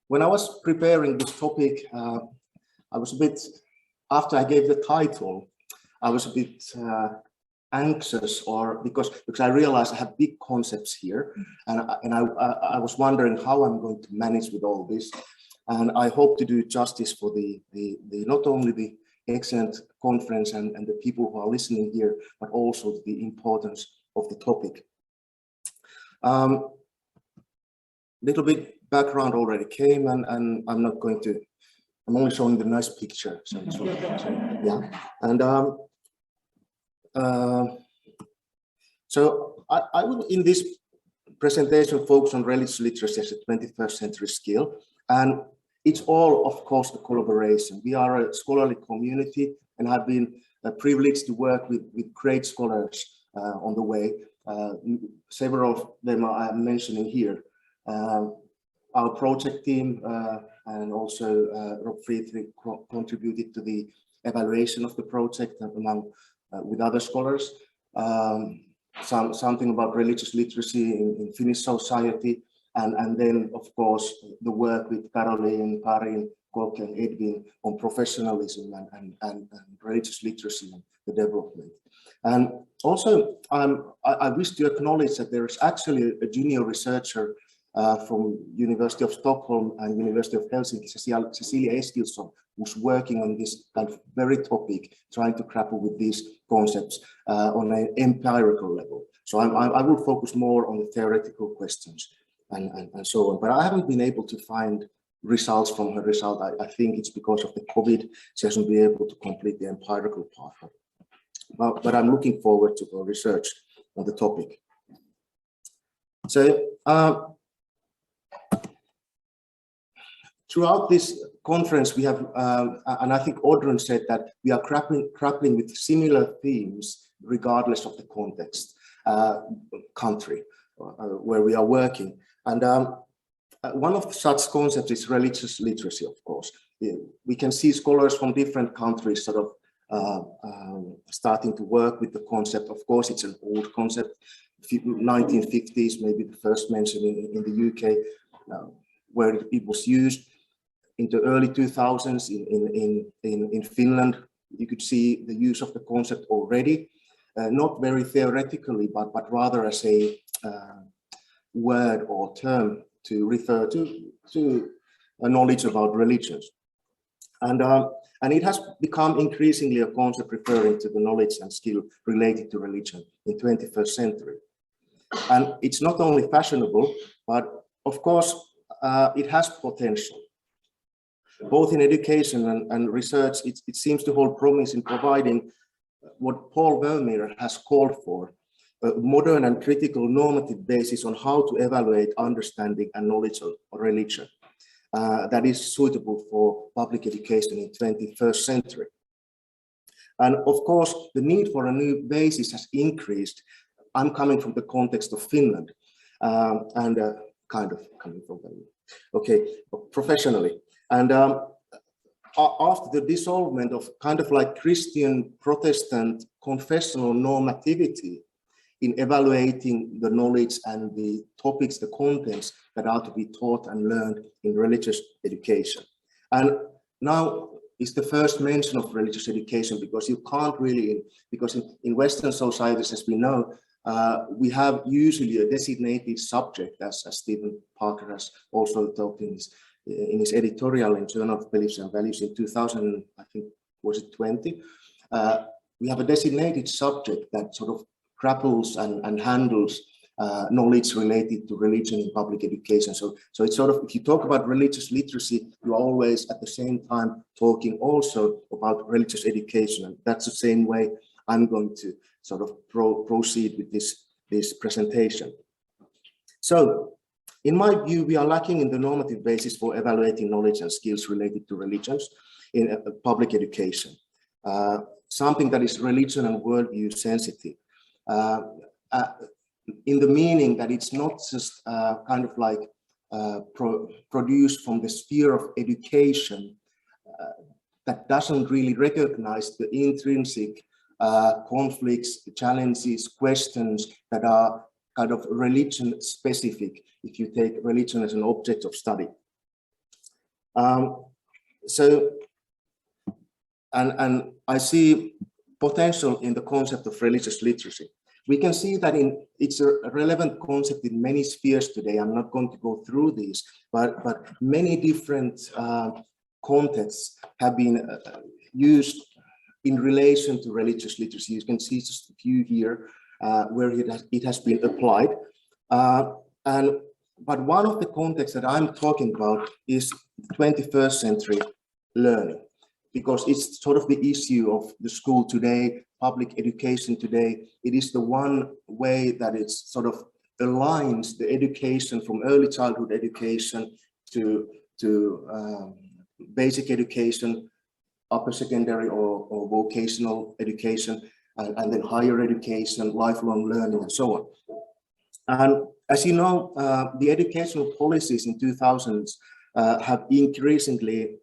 when I was preparing this topic, I was a bit, after I gave the title, I was a bit anxious, or because I realized I have big concepts here, and I was wondering how I'm going to manage with all this. And I hope to do justice for the not only the excellent conference and the people who are listening here, but also the importance of the topic. Little bit background already came, and I'm not going to, I'm only showing the nice picture. So yeah, and so I will in this presentation focus on religious literacy as a 21st century skill, and it's all, of course, a collaboration. We are a scholarly community, and have been privileged to work with great scholars on the way. Several of them I'm mentioning here. Our project team and also Rob Friedrich contributed to the evaluation of the project among with other scholars. Something about religious literacy in Finnish society, and then of course the work with Caroline, Karin, Kok, and Edwin on professionalism and religious literacy and the development. And also I wish to acknowledge that there is actually a junior researcher from University of Stockholm and University of Helsinki, Cecilia Eskilsson, who's working on this kind of very topic, trying to grapple with these concepts on an empirical level. So I will focus more on the theoretical questions and so on. But I haven't been able to find results from her result. I think it's because of the COVID, she hasn't been able to complete the empirical part. But I'm looking forward to her research on the topic. So throughout this conference, we have, and I think Audrun said that we are grappling with similar themes regardless of the context, country where we are working. And one of such concepts is religious literacy, of course. We can see scholars from different countries sort of starting to work with the concept. Of course, it's an old concept, 1950s, maybe the first mention in the UK, where it was used. In the early 2000s in Finland, you could see the use of the concept already, not very theoretically, but rather as a word or term to refer to a knowledge about religions. And it has become increasingly a concept referring to the knowledge and skill related to religion in 21st century. And it's not only fashionable, but of course, it has potential. Both in education and research, it seems to hold promise in providing what Paul Vermeer has called for, a modern and critical normative basis on how to evaluate understanding and knowledge of religion that is suitable for public education in 21st century. And of course, the need for a new basis has increased. I'm coming from the context of Finland and kind of coming from them. Okay, professionally. And after the dissolvement of kind of like Christian Protestant confessional normativity in evaluating the knowledge and the topics, the contents that are to be taught and learned in religious education. And now is the first mention of religious education, because you can't really, because in Western societies, as we know, we have usually a designated subject, as Stephen Parker has also talked in his editorial in Journal of Beliefs and Values in 2000, I think, was it 20? We have a designated subject that sort of grapples and handles knowledge related to religion in public education. So it's sort of, if you talk about religious literacy, you're always at the same time talking also about religious education. And that's the same way I'm going to sort of proceed with this presentation. So, in my view, we are lacking in the normative basis for evaluating knowledge and skills related to religions in public education. Something that is religion and worldview sensitive, in the meaning that it's not just kind of like produced from the sphere of education that doesn't really recognize the intrinsic conflicts, challenges, questions that are kind of religion specific, if you take religion as an object of study. So, and I see potential in the concept of religious literacy. We can see that it's a relevant concept in many spheres today. I'm not going to go through these, but many different contexts have been used in relation to religious literacy. You can see just a few here where it has been applied. But one of the contexts that I'm talking about is 21st century learning, because it's sort of the issue of the school today, public education today. It is the one way that it sort of aligns the education from early childhood education to basic education, upper secondary or vocational education, and then higher education, lifelong learning, and so on. And as you know, the educational policies in 2000s have increasingly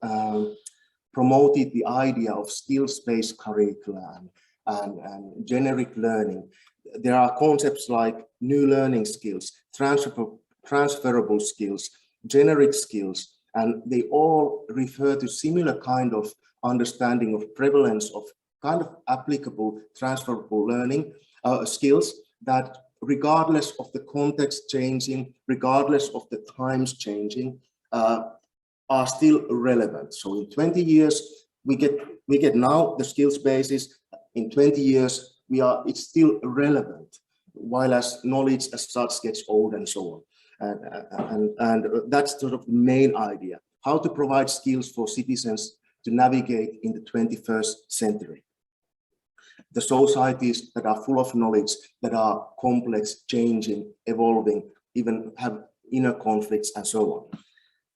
promoted the idea of skills-based curricula and generic learning. There are concepts like new learning skills, transferable skills, generic skills, and they all refer to similar kind of understanding of prevalence of kind of applicable transferable learning skills that, regardless of the context changing, regardless of the times changing, are still relevant. So in 20 years, we get now the skills basis. In 20 years, it's still relevant, while as knowledge as such gets old and so on. And that's sort of the main idea: how to provide skills for citizens to navigate in the 21st century. The societies that are full of knowledge, that are complex, changing, evolving, even have inner conflicts and so on.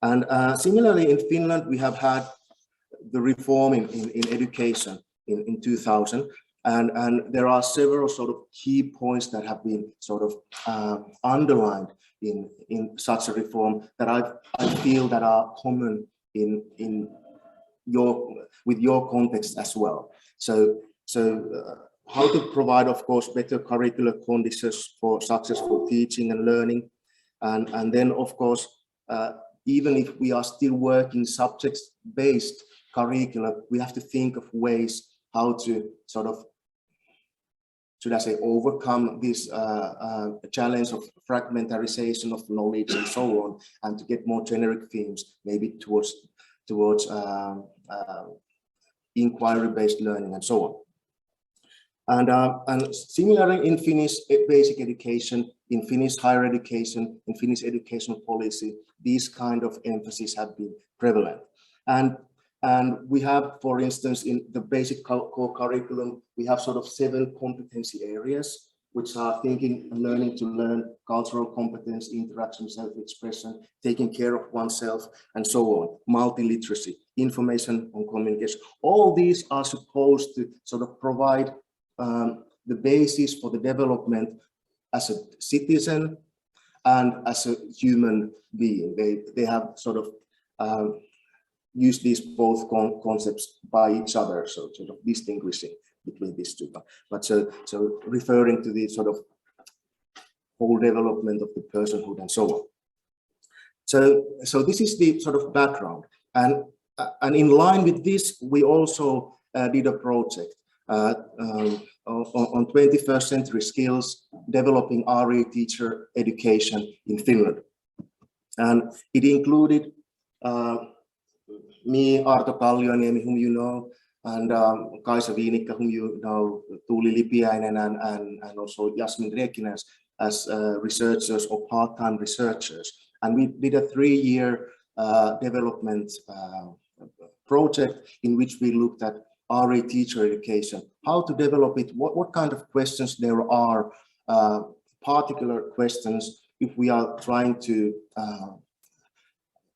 And similarly, in Finland, we have had the reform in education in 2000, and there are several sort of key points that have been sort of underlined in such a reform that I feel that are common with your context as well. So how to provide, of course, better curricular conditions for successful teaching and learning, and then, of course, even if we are still working subject-based curricula, we have to think of ways how to sort of, should I say, overcome this challenge of fragmentarization of knowledge and so on, and to get more generic themes, maybe towards inquiry-based learning and so on. And similarly in Finnish basic education, in Finnish higher education, in Finnish educational policy, these kind of emphasis have been prevalent. And we have, for instance, in the basic core curriculum, we have sort of 7 competency areas, which are thinking and learning to learn, cultural competence, interaction, self-expression, taking care of oneself, and so on, multi-literacy, information on communication. All these are supposed to sort of provide the basis for the development as a citizen and as a human being. They have sort of used these both concepts by each other, so sort of distinguishing between these two. But so referring to the sort of whole development of the personhood and so on. So this is the sort of background, and in line with this, we also did a project on 21st century skills, developing RE teacher education in Finland. And it included me, Arto Kallioniemi, whom you know, and Kaisa Viinikka, whom you know, Tuuli Lipiäinen, and also Jasmin Rekinen as researchers or part-time researchers. And we did a 3-year development project in which we looked at RE teacher education, how to develop it, what kind of questions there are, particular questions if we are trying to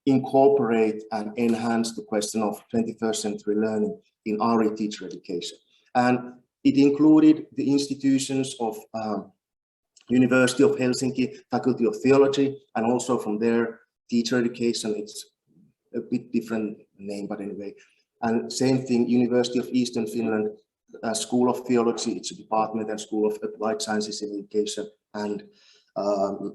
incorporate and enhance the question of 21st century learning in RE teacher education. And it included the institutions of University of Helsinki Faculty of Theology, and also from there teacher education. It's a bit different name, but anyway. And same thing, University of Eastern Finland School of Theology, it's a department, and School of Applied Sciences in Education, and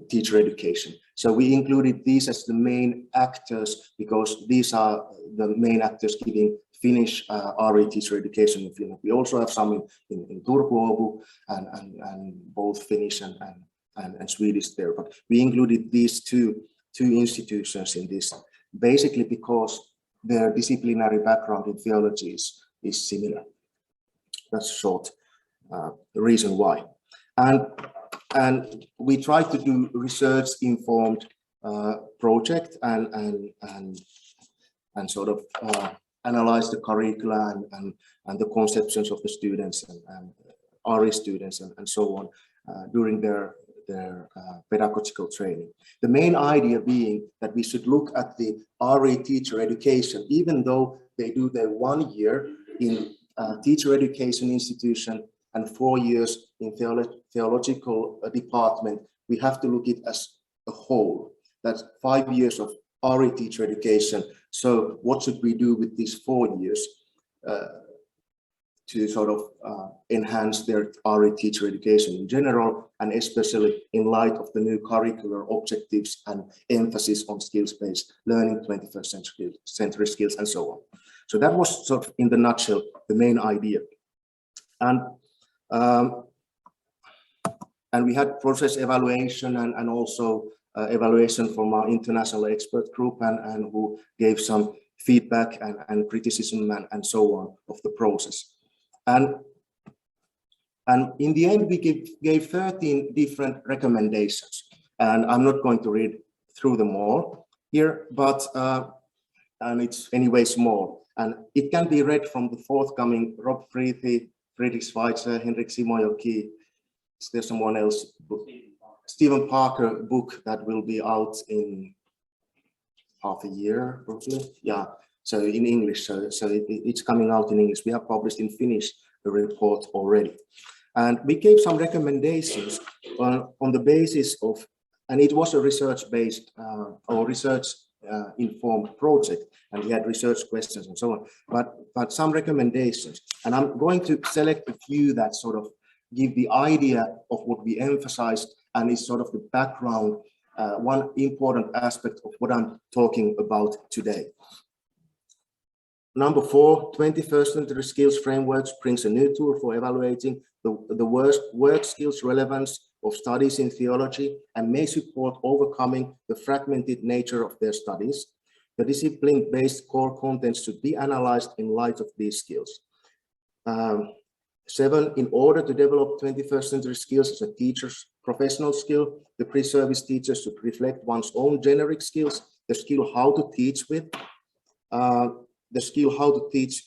teacher education. So we included these as the main actors because these are the main actors giving Finnish RE teacher education in Finland. We also have some in Turku and both Finnish and Swedish there, but we included these two institutions in this, basically because their disciplinary background in theology is similar. That's a short reason why. And we try to do research-informed project and sort of analyze the curricula and the conceptions of the students and RE students and so on during their pedagogical training. The main idea being that we should look at the RE teacher education, even though they do their 1 year in teacher education institution and 4 years in theological department, we have to look at it as a whole. That's 5 years of RE teacher education. So what should we do with these 4 years to sort of enhance their RE teacher education in general, and especially in light of the new curricular objectives and emphasis on skills-based learning, 21st century skills, and so on. So that was sort of in the nutshell the main idea. And we had process evaluation and also evaluation from our international expert group and who gave some feedback and criticism and so on of the process. And in the end, we gave 13 different recommendations. And I'm not going to read through them all here, but and it's anyway small. And it can be read from the forthcoming Rob Freethy, Friedrich Schweitzer, Henrik Simojoki. Is there someone else? Stephen Parker book that will be out in half a year, probably. Yeah. So in English, so it's coming out in English. We have published in Finnish the report already. And we gave some recommendations on the basis of, and it was a research-based or research-informed project, and we had research questions and so on, but some recommendations. And I'm going to select a few that sort of give the idea of what we emphasized and is sort of the background, one important aspect of what I'm talking about today. Number 4, 21st century skills frameworks brings a new tool for evaluating the work skills relevance of studies in theology and may support overcoming the fragmented nature of their studies. The discipline-based core contents should be analyzed in light of these skills. 7, in order to develop 21st century skills as a teacher's professional skill, the pre-service teacher should reflect one's own generic skills, the skill how to teach with, the skill how to teach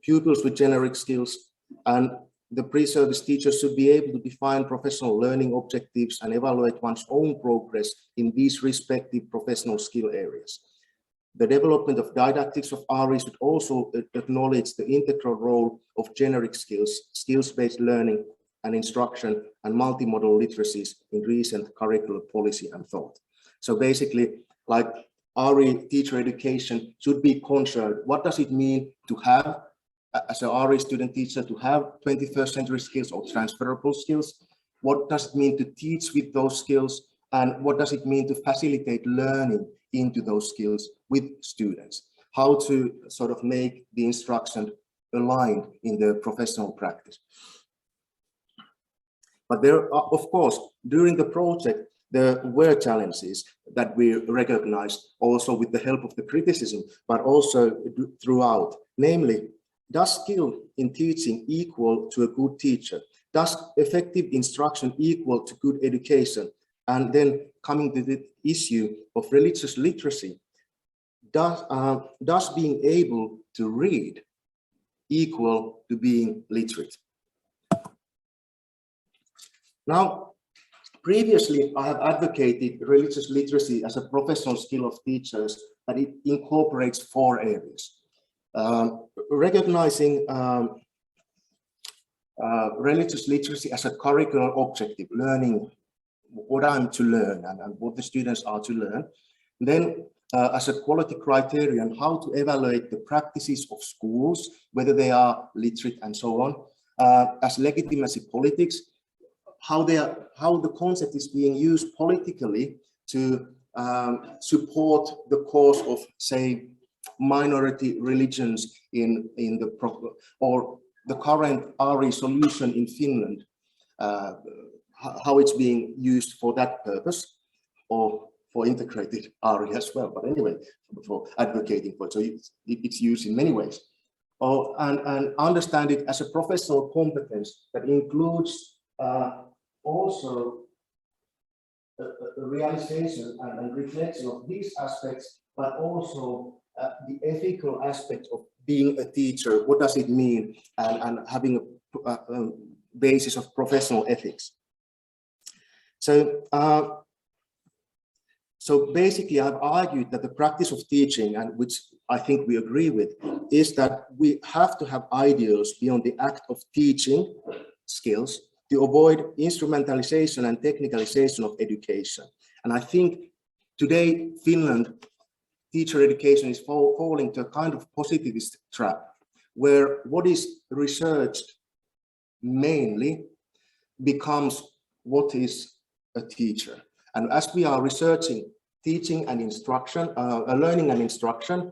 pupils with generic skills, and the pre-service teacher should be able to define professional learning objectives and evaluate one's own progress in these respective professional skill areas. The development of didactics of RE should also acknowledge the integral role of generic skills, skills-based learning and instruction, and multimodal literacies in recent curricular policy and thought. So basically, like RE teacher education should be concerned. What does it mean to have, as a RE student teacher, to have 21st century skills or transferable skills? What does it mean to teach with those skills? And what does it mean to facilitate learning into those skills with students? How to sort of make the instruction aligned in the professional practice. But there are, of course, during the project, there were challenges that we recognized also with the help of the criticism, but also throughout. Namely, does skill in teaching equal to a good teacher? Does effective instruction equal to good education? And then coming to the issue of religious literacy, does being able to read equal to being literate? Now, previously, I have advocated religious literacy as a professional skill of teachers, that it incorporates 4 areas. Recognizing religious literacy as a curricular objective, learning what I'm to learn and what the students are to learn. Then as a quality criterion, how to evaluate the practices of schools, whether they are literate and so on. As legitimacy politics, how the concept is being used politically to support the cause of, say, minority religions in the or the current RE solution in Finland, how it's being used for that purpose, or for integrated RE as well. But anyway, for advocating for it, so it's used in many ways. And understand it as a professional competence that includes also a realization and reflection of these aspects, but also the ethical aspect of being a teacher. What does it mean? And having a basis of professional ethics. So basically, I've argued that the practice of teaching, and which I think we agree with, is that we have to have ideals beyond the act of teaching skills to avoid instrumentalization and technicalization of education. And I think today, Finland, teacher education is falling to a kind of positivist trap, where what is researched mainly becomes what is a teacher. And as we are researching teaching and instruction, learning and instruction,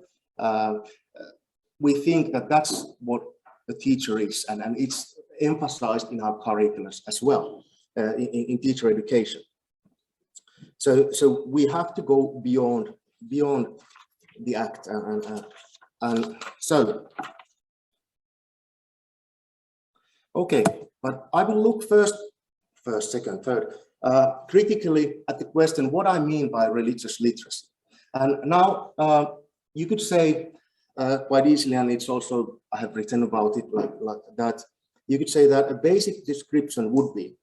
we think that that's what a teacher is, and it's emphasized in our curriculums as well, in teacher education. So we have to go beyond the act, and so okay. But I will look first, second, third, critically at the question what I mean by religious literacy. And now you could say quite easily, and it's also, I have written about it like that, you could say that a basic description would be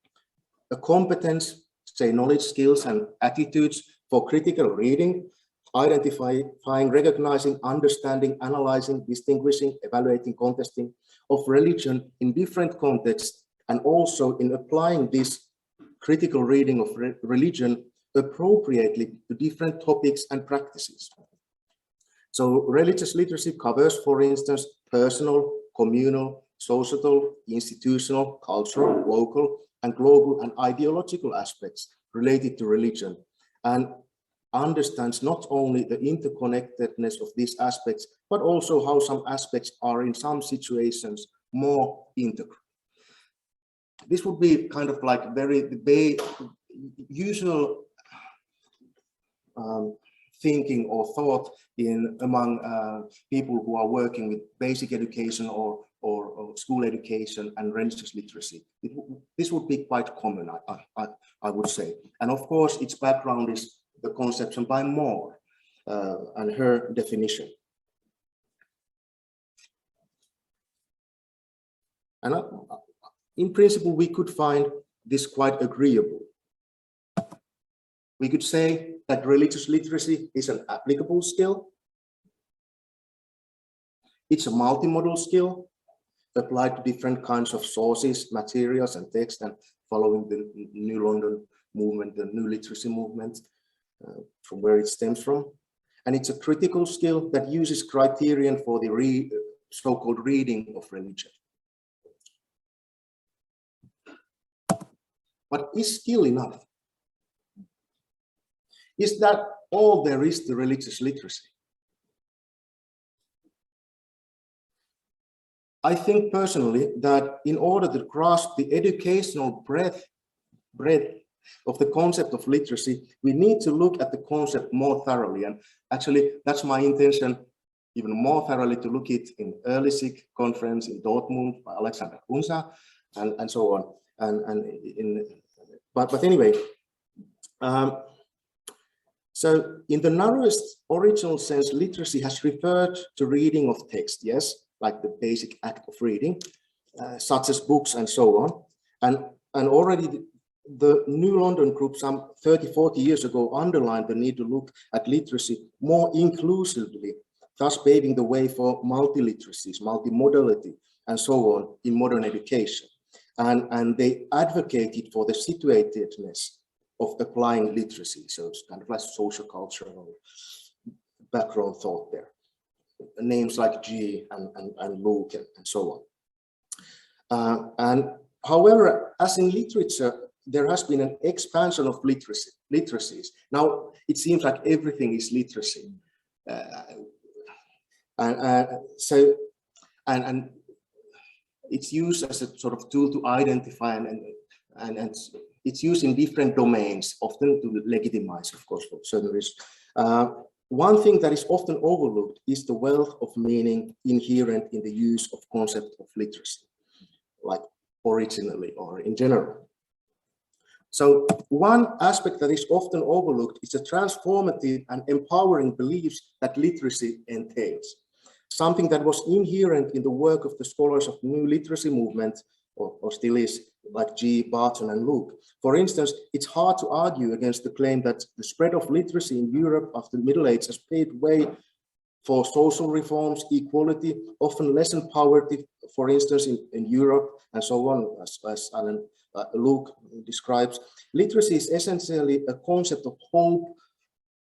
a competence, say knowledge, skills, and attitudes for critical reading, identifying, recognizing, understanding, analyzing, distinguishing, evaluating, contesting of religion in different contexts, and also in applying this critical reading of religion appropriately to different topics and practices. So religious literacy covers, for instance, personal, communal, societal, institutional, cultural, local, and global and ideological aspects related to religion, and understands not only the interconnectedness of these aspects, but also how some aspects are in some situations more integral. This would be kind of like the usual thinking or thought among people who are working with basic education or school education and religious literacy. This would be quite common, I would say. And of course, its background is the conception by Moore and her definition. And in principle, we could find this quite agreeable. We could say that religious literacy is an applicable skill. It's a multimodal skill applied to different kinds of sources, materials, and text, and following the New London movement, the New Literacy movement, from where it stems from. And it's a critical skill that uses criterion for the so-called reading of religion. But is skill enough? Is that all there is to religious literacy? I think personally that in order to grasp the educational breadth of the concept of literacy, we need to look at the concept more thoroughly. And actually, that's my intention, even more thoroughly, to look at it in early SIG conference in Dortmund by Alexander Kunsa and so on. But anyway, so in the narrowest original sense, literacy has referred to reading of text, yes, like the basic act of reading, such as books and so on. And already the New London group some 30, 40 years ago underlined the need to look at literacy more inclusively, thus paving the way for multiliteracies, multimodality, and so on in modern education. And they advocated for the situatedness of applying literacy. So it's kind of like social cultural background thought there. Names like G and Luke and so on. And however, as in literature, there has been an expansion of literacies. Now it seems like everything is literacy, and it's used as a sort of tool to identify, and it's used in different domains, often to legitimize, of course, for certain reasons. One thing that is often overlooked is the wealth of meaning inherent in the use of concept of literacy, like originally or in general. So one aspect that is often overlooked is the transformative and empowering beliefs that literacy entails. Something that was inherent in the work of the scholars of the new literacy movement, or still is, like G, Barton, and Luke. For instance, it's hard to argue against the claim that the spread of literacy in Europe after the Middle Ages has paved way for social reforms, equality, often lessened poverty, for instance, in Europe, and so on, as Luke describes. Literacy is essentially a concept of hope,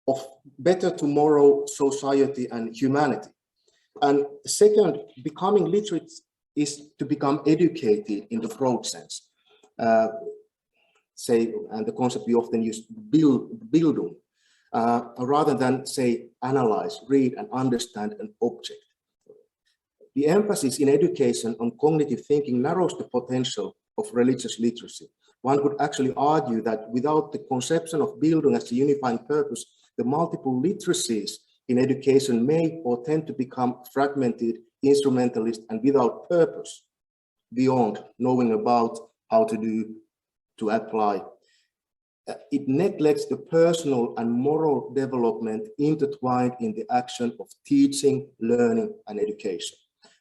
of better tomorrow society and humanity. And second, becoming literate is to become educated in the broad sense. And the concept we often use, Bildung, rather than say analyze, read, and understand an object. The emphasis in education on cognitive thinking narrows the potential of religious literacy. One could actually argue that without the conception of Bildung as a unifying purpose, the multiple literacies in education may or tend to become fragmented, instrumentalist, and without purpose, beyond knowing about how to do, to apply. It neglects the personal and moral development intertwined in the action of teaching, learning, and education.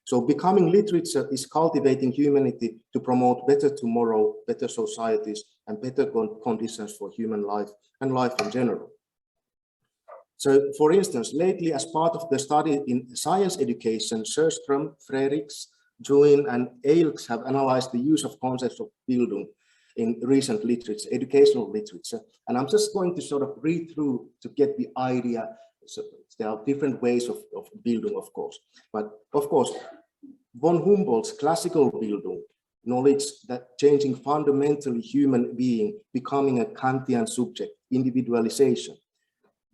So becoming literate is cultivating humanity to promote better tomorrow, better societies, and better conditions for human life and life in general. So, for instance, lately, as part of the study in science education, Sjöström, Fredriks, Juin, and Eilks have analyzed the use of concepts of Bildung in recent literature, educational literature. And I'm just going to sort of read through to get the idea. So there are different ways of Bildung, of course. But of course, von Humboldt's classical Bildung, knowledge that changing fundamentally human being, becoming a Kantian subject, individualization.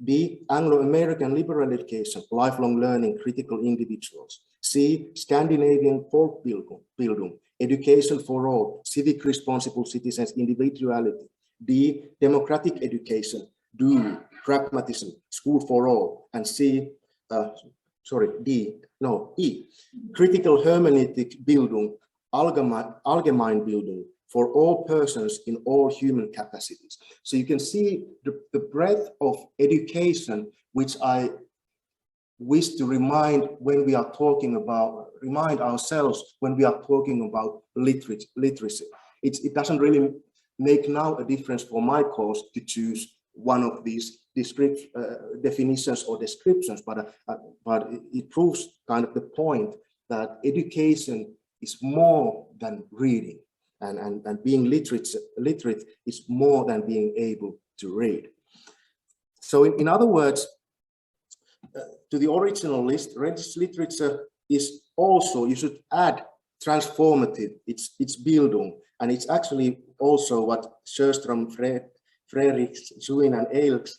B, Anglo-American liberal education, lifelong learning, critical individuals. C, Scandinavian folk Bildung, education for all, civic responsible citizens, individuality. D, democratic education, do, pragmatism, school for all. And E, critical hermeneutic Bildung, allgemein Bildung, for all persons in all human capacities. So you can see the breadth of education, which I wish to remind ourselves when we are talking about literacy. It doesn't really make now a difference for my course to choose one of these definitions or descriptions, but it proves kind of the point that education is more than reading. And being literate is more than being able to read. So in other words, to the original list, religious literature is also, you should add transformative, it's Bildung, and it's actually also what Sjöström, Fredriks, Juin, and Eilks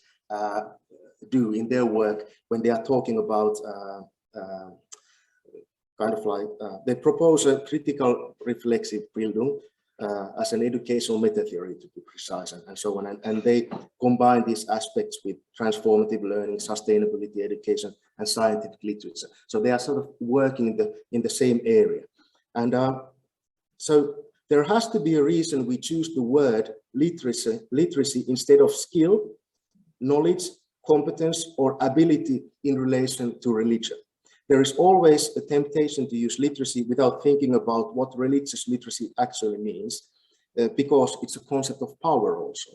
do in their work when they are talking about they propose a critical reflexive Bildung as an educational meta theory, to be precise, and so on. And they combine these aspects with transformative learning, sustainability education, and scientific literature. So they are sort of working in the same area. And so there has to be a reason we choose the word literacy instead of skill, knowledge, competence, or ability in relation to religion. There is always a temptation to use literacy without thinking about what religious literacy actually means, because it's a concept of power also.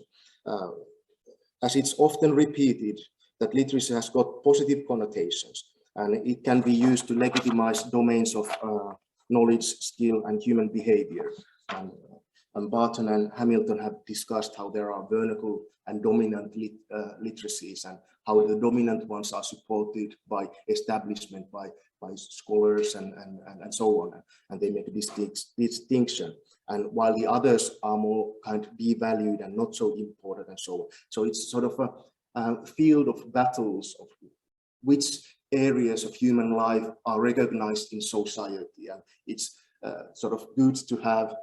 As it's often repeated, that literacy has got positive connotations, and it can be used to legitimize domains of knowledge, skill, and human behavior. And Barton and Hamilton have discussed how there are vernacle and dominant literacies, and how the dominant ones are supported by establishment, by scholars and so on, and they make a distinction. and while the others are more kind of devalued and not so important and so on. So it's sort of a field of battles of which areas of human life are recognized in society, and it's sort of good to have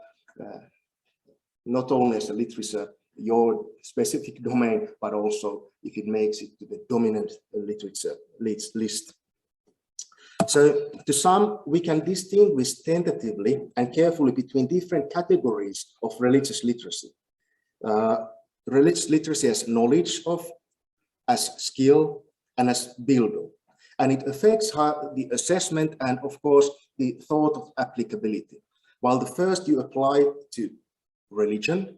not only as a literature your specific domain, but also if it makes it to the dominant literature list. So to sum, we can distinguish tentatively and carefully between different categories of religious literacy. Religious literacy as knowledge of, as skill, and as bildung. And it affects the assessment and, of course, the thought of applicability. While the first you apply to religion,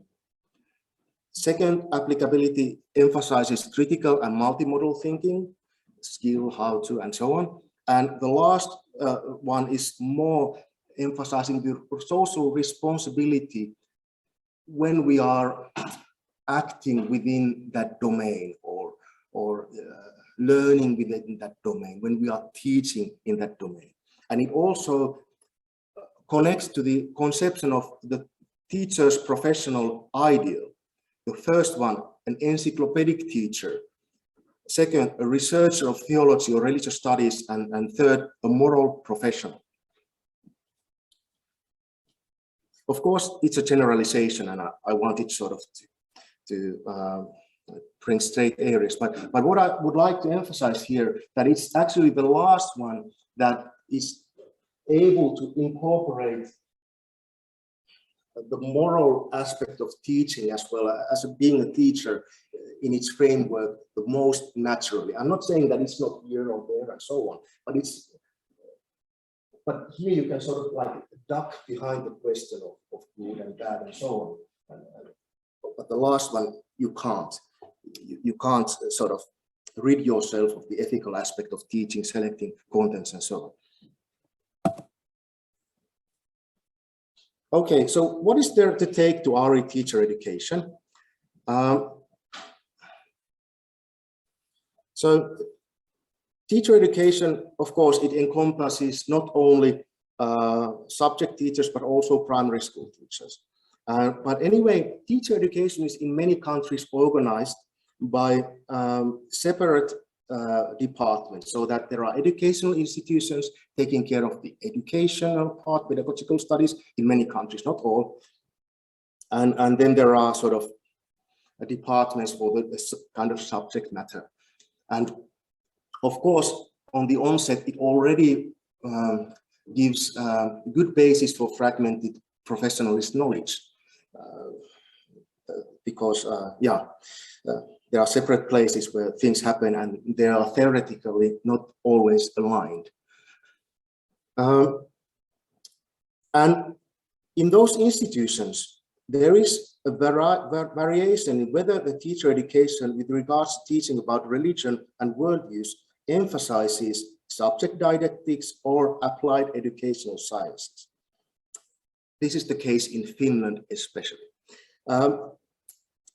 second, applicability emphasizes critical and multimodal thinking, skill, how to, and so on. And the last one is more emphasizing the social responsibility when we are acting within that domain or learning within that domain, when we are teaching in that domain. And it also connects to the conception of the teacher's professional ideal. The first one, an encyclopedic teacher. Second, a researcher of theology or religious studies. And third, a moral professional. Of course, it's a generalization, and I wanted sort of to bring straight areas. But what I would like to emphasize here, that it's actually the last one that is able to incorporate the moral aspect of teaching as well as being a teacher in its framework the most naturally. I'm not saying that it's not here or there and so on, but here you can sort of like duck behind the question of good and bad and so on. But the last one, you can't. You can't sort of rid yourself of the ethical aspect of teaching, selecting contents and so on. Okay, so what is there to take to RE teacher education? So teacher education, of course, it encompasses not only subject teachers, but also primary school teachers. But anyway, teacher education is in many countries organized by separate departments, so that there are educational institutions taking care of the educational part, pedagogical studies in many countries, not all. And then there are sort of departments for the kind of subject matter. And of course, on the onset, it already gives a good basis for fragmented professionalist knowledge. Because there are separate places where things happen and they are theoretically not always aligned. And in those institutions, there is a variation in whether the teacher education with regards to teaching about religion and worldviews emphasizes subject didactics or applied educational sciences. This is the case in Finland especially.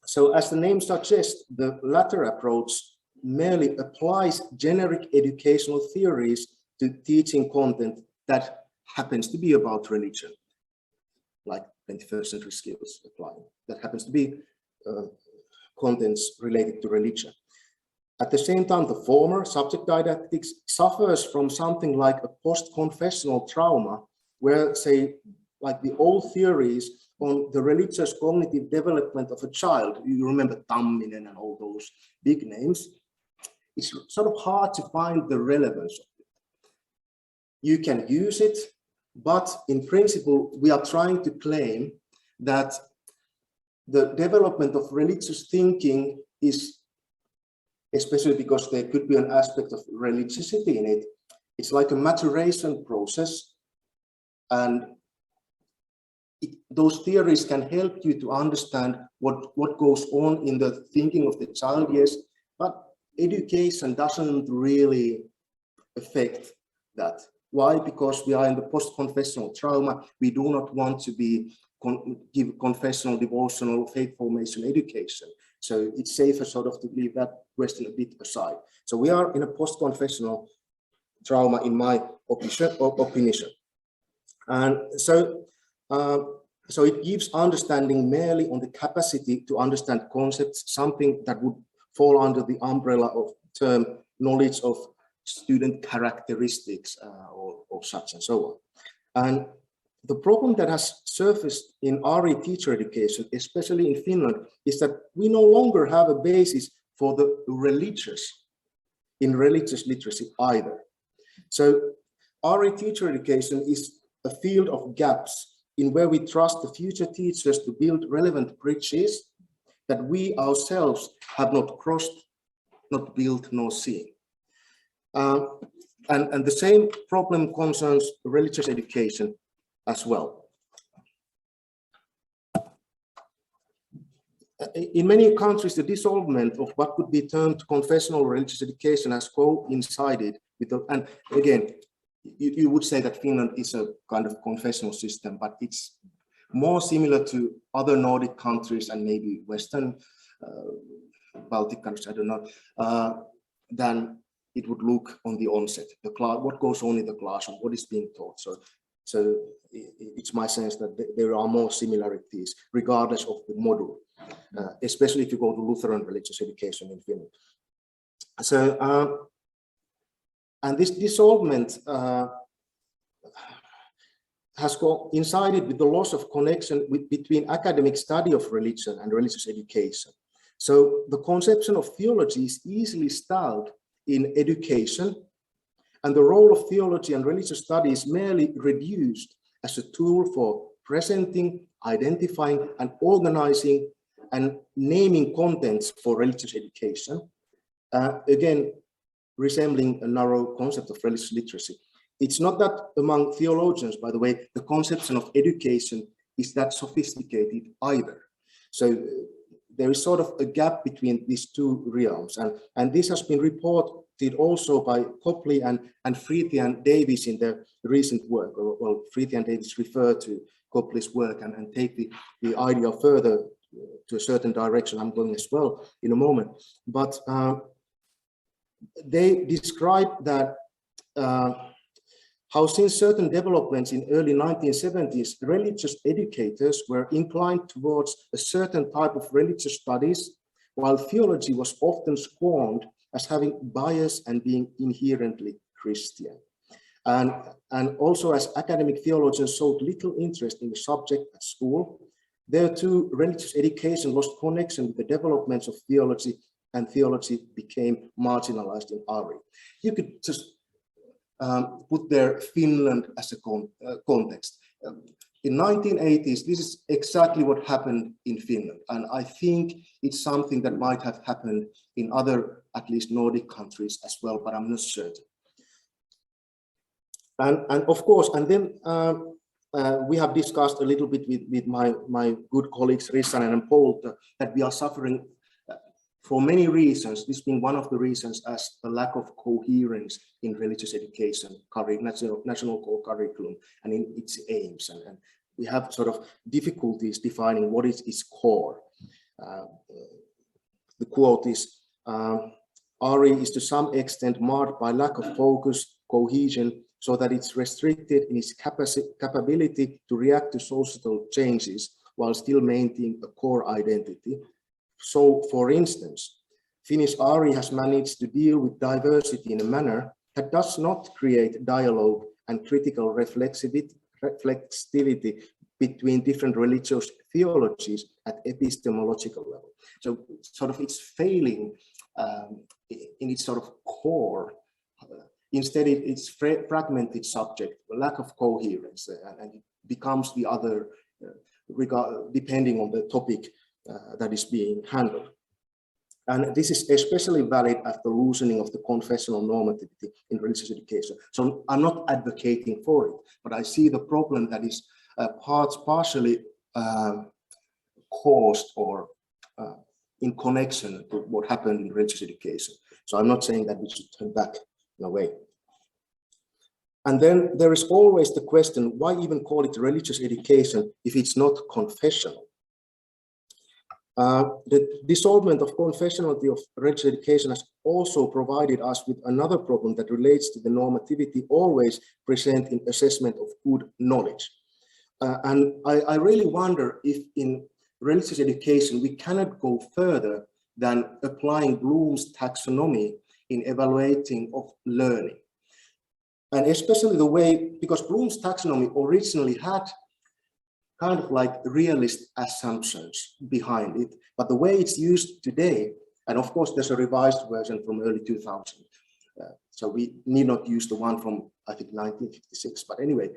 So as the name suggests, the latter approach merely applies generic educational theories to teaching content that happens to be about religion, like 21st century skills applying, that happens to be contents related to religion. At the same time, the former, subject didactics, suffers from something like a post-confessional trauma, where, say, like the old theories on the religious cognitive development of a child, you remember Tamminen and all those big names, it's sort of hard to find the relevance of it. You can use it, but in principle, we are trying to claim that the development of religious thinking is, especially because there could be an aspect of religiosity in it, it's like a maturation process, and those theories can help you to understand what goes on in the thinking of the child, yes, but education doesn't really affect that. Why? Because we are in the post-confessional trauma. We do not want to give confessional, devotional, faith formation education. So it's safer sort of to leave that question a bit aside. So we are in a post-confessional trauma, in my opinion. And so So it gives understanding merely on the capacity to understand concepts, something that would fall under the umbrella of term knowledge of student characteristics or such and so on. And the problem that has surfaced in RE teacher education, especially in Finland, is that we no longer have a basis for the religious literacy either. So RE teacher education is a field of gaps in where we trust the future teachers to build relevant bridges that we ourselves have not crossed, not built, nor seen. And the same problem concerns religious education as well. In many countries, the dissolvement of what could be termed confessional religious education has coincided with the, and again, you would say that Finland is a kind of confessional system, but it's more similar to other Nordic countries and maybe Western Baltic countries, I don't know, than it would look on the onset. The class, what goes on in the classroom, what is being taught. So it's my sense that there are more similarities regardless of the module, especially if you go to Lutheran religious education in Finland. So, and this dissolvement has coincided with the loss of connection between academic study of religion and religious education. So the conception of theology is easily styled in education, and the role of theology and religious study is merely reduced as a tool for presenting, identifying, and organizing and naming contents for religious education. Again, resembling a narrow concept of religious literacy. It's not that among theologians, by the way, the conception of education is that sophisticated either. So there is sort of a gap between these two realms. And this has been reported also by Copley and Freethie and Davies in their recent work. Well, Freethie and Davies refer to Copley's work and take the idea further to a certain direction. I'm going as well in a moment. But they describe that how since certain developments in early 1970s, religious educators were inclined towards a certain type of religious studies, while theology was often scorned as having bias and being inherently Christian. And also as academic theologians showed little interest in the subject at school, there too religious education lost connection with the developments of theology, and theology became marginalized in RE. You could just put there Finland as a context. In 1980s, this is exactly what happened in Finland. And I think it's something that might have happened in other, at least Nordic countries as well, but I'm not certain. And of course, and then we have discussed a little bit with my good colleagues, Rissanen and Paul, that we are suffering for many reasons, this being one of the reasons, as a lack of coherence in religious education, national core curriculum, and in its aims. And we have sort of difficulties defining what is its core. The quote is, RE is to some extent marred by lack of focus, cohesion, so that it's restricted in its capability to react to societal changes while still maintaining a core identity. So, for instance, Finnish RE has managed to deal with diversity in a manner that does not create dialogue and critical reflexivity between different religious theologies at epistemological level. So, sort of it's failing in its sort of core. Instead, it's fragmented subject, lack of coherence, and it becomes the other, depending on the topic that is being handled. And this is especially valid at the loosening of the confessional normativity in religious education. So I'm not advocating for it, but I see the problem that is partially caused or in connection to what happened in religious education. So I'm not saying that we should turn back in a way. And then there is always the question, why even call it religious education if it's not confessional? The dissolvement of confessionality of religious education has also provided us with another problem that relates to the normativity always present in assessment of good knowledge. And I really wonder if in religious education we cannot go further than applying Bloom's taxonomy in evaluating of learning. And especially the way, because Bloom's taxonomy originally had kind of like realist assumptions behind it, but the way it's used today, and of course there's a revised version from early 2000, so we need not use the one from, I think, 1956, but anyway,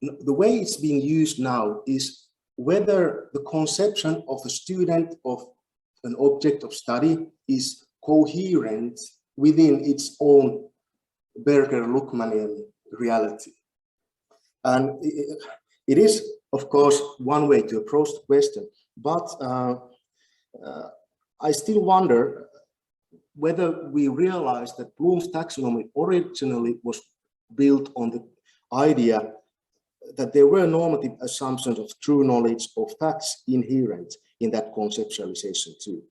the way it's being used now is whether the conception of a student of an object of study is coherent within its own Berger-Luckmanian reality. And it is, of course, one way to approach the question, but I still wonder whether we realize that Bloom's taxonomy originally was built on the idea that there were normative assumptions of true knowledge of facts inherent in that conceptualization too.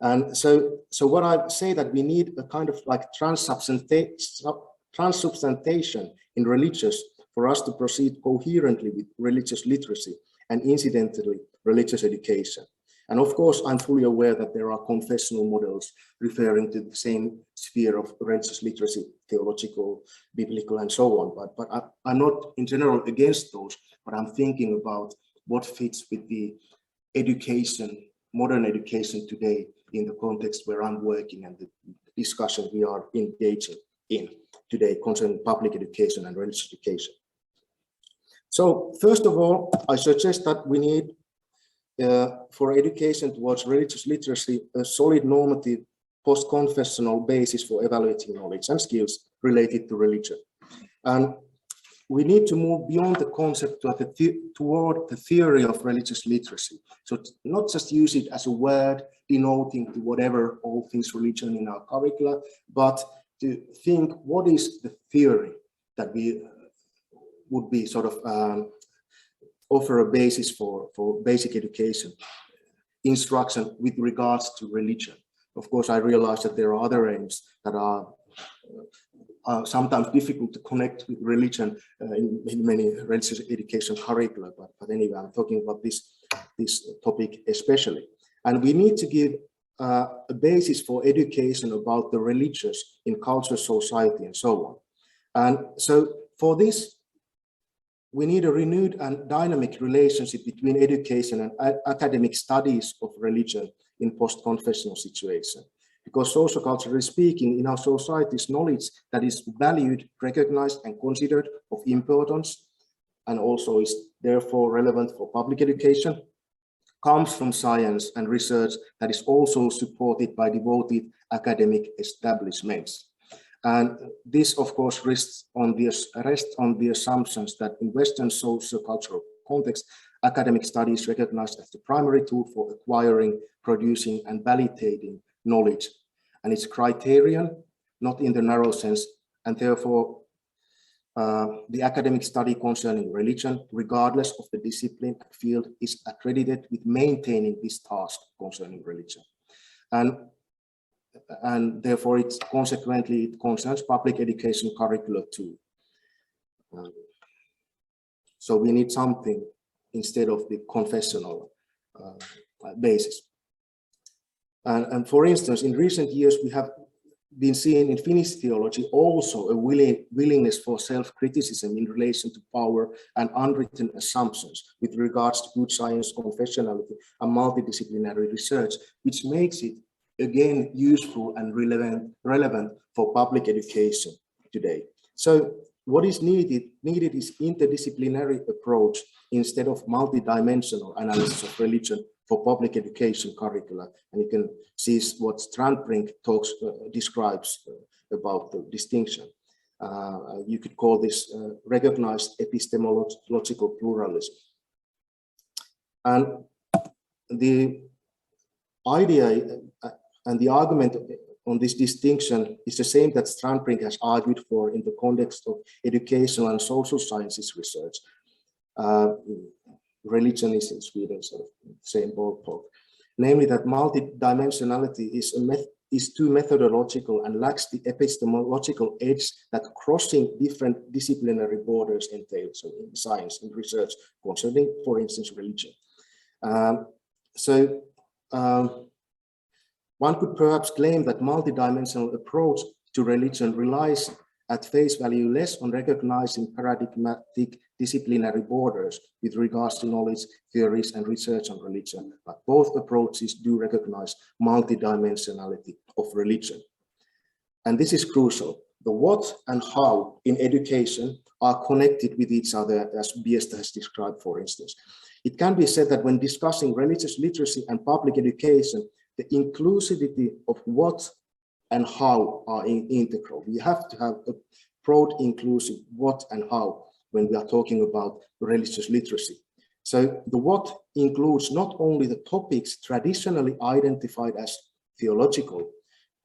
And so what I say that we need a kind of like transubstantiation in religious for us to proceed coherently with religious literacy and incidentally religious education. And of course, I'm fully aware that there are confessional models referring to the same sphere of religious literacy, theological, biblical, and so on. But I'm not in general against those, but I'm thinking about what fits with the education, modern education today in the context where I'm working and the discussion we are engaging in today concerning public education and religious education. So first of all, I suggest that we need for education towards religious literacy, a solid normative post-confessional basis for evaluating knowledge and skills related to religion. And we need to move beyond the concept toward the theory of religious literacy. So not just use it as a word denoting to whatever all things religion in our curricula, but to think what is the theory that we would be sort of offer a basis for basic education instruction with regards to religion. Of course, I realize that there are other aims that are sometimes difficult to connect with religion in many religious education curricula, but anyway, I'm talking about this topic especially. And we need to give a basis for education about the religious in culture, society, and so on. And so for this, we need a renewed and dynamic relationship between education and academic studies of religion in post-confessional situation. Because socioculturally speaking, in our societies, knowledge that is valued, recognized, and considered of importance, and also is therefore relevant for public education, comes from science and research that is also supported by devoted academic establishments. And this, of course, rests on the assumptions that in Western socio-cultural context, academic study is recognized as the primary tool for acquiring, producing, and validating knowledge. And its criterion, not in the narrow sense, and therefore the academic study concerning religion, regardless of the discipline and field, is accredited with maintaining this task concerning religion. And therefore, it concerns public education curricula too. So we need something instead of the confessional basis. And for instance, in recent years, we have been seeing in Finnish theology also a willingness for self-criticism in relation to power and unwritten assumptions with regards to good science, confessionality, and multidisciplinary research, which makes it again useful and relevant for public education today. So what is needed is interdisciplinary approach instead of multidimensional analysis of religion for public education curricula. And you can see what Strandbrink describes about the distinction. You could call this recognized epistemological pluralism. And the idea and the argument on this distinction is the same that Strandbrink has argued for in the context of educational and social sciences research. Religion is in Sweden, sort of same ballpark. Namely that multidimensionality is a is too methodological and lacks the epistemological edge that crossing different disciplinary borders entails, so in science, in research concerning, for instance, religion. One could perhaps claim that multidimensional approach to religion relies at face value less on recognizing paradigmatic disciplinary borders with regards to knowledge, theories, and research on religion, but both approaches do recognize multidimensionality of religion. And this is crucial. The what and how in education are connected with each other, as Biesta has described, for instance. It can be said that when discussing religious literacy and public education, the inclusivity of what and how are integral. We have to have a broad inclusive what and how when we are talking about religious literacy. So the what includes not only the topics traditionally identified as theological,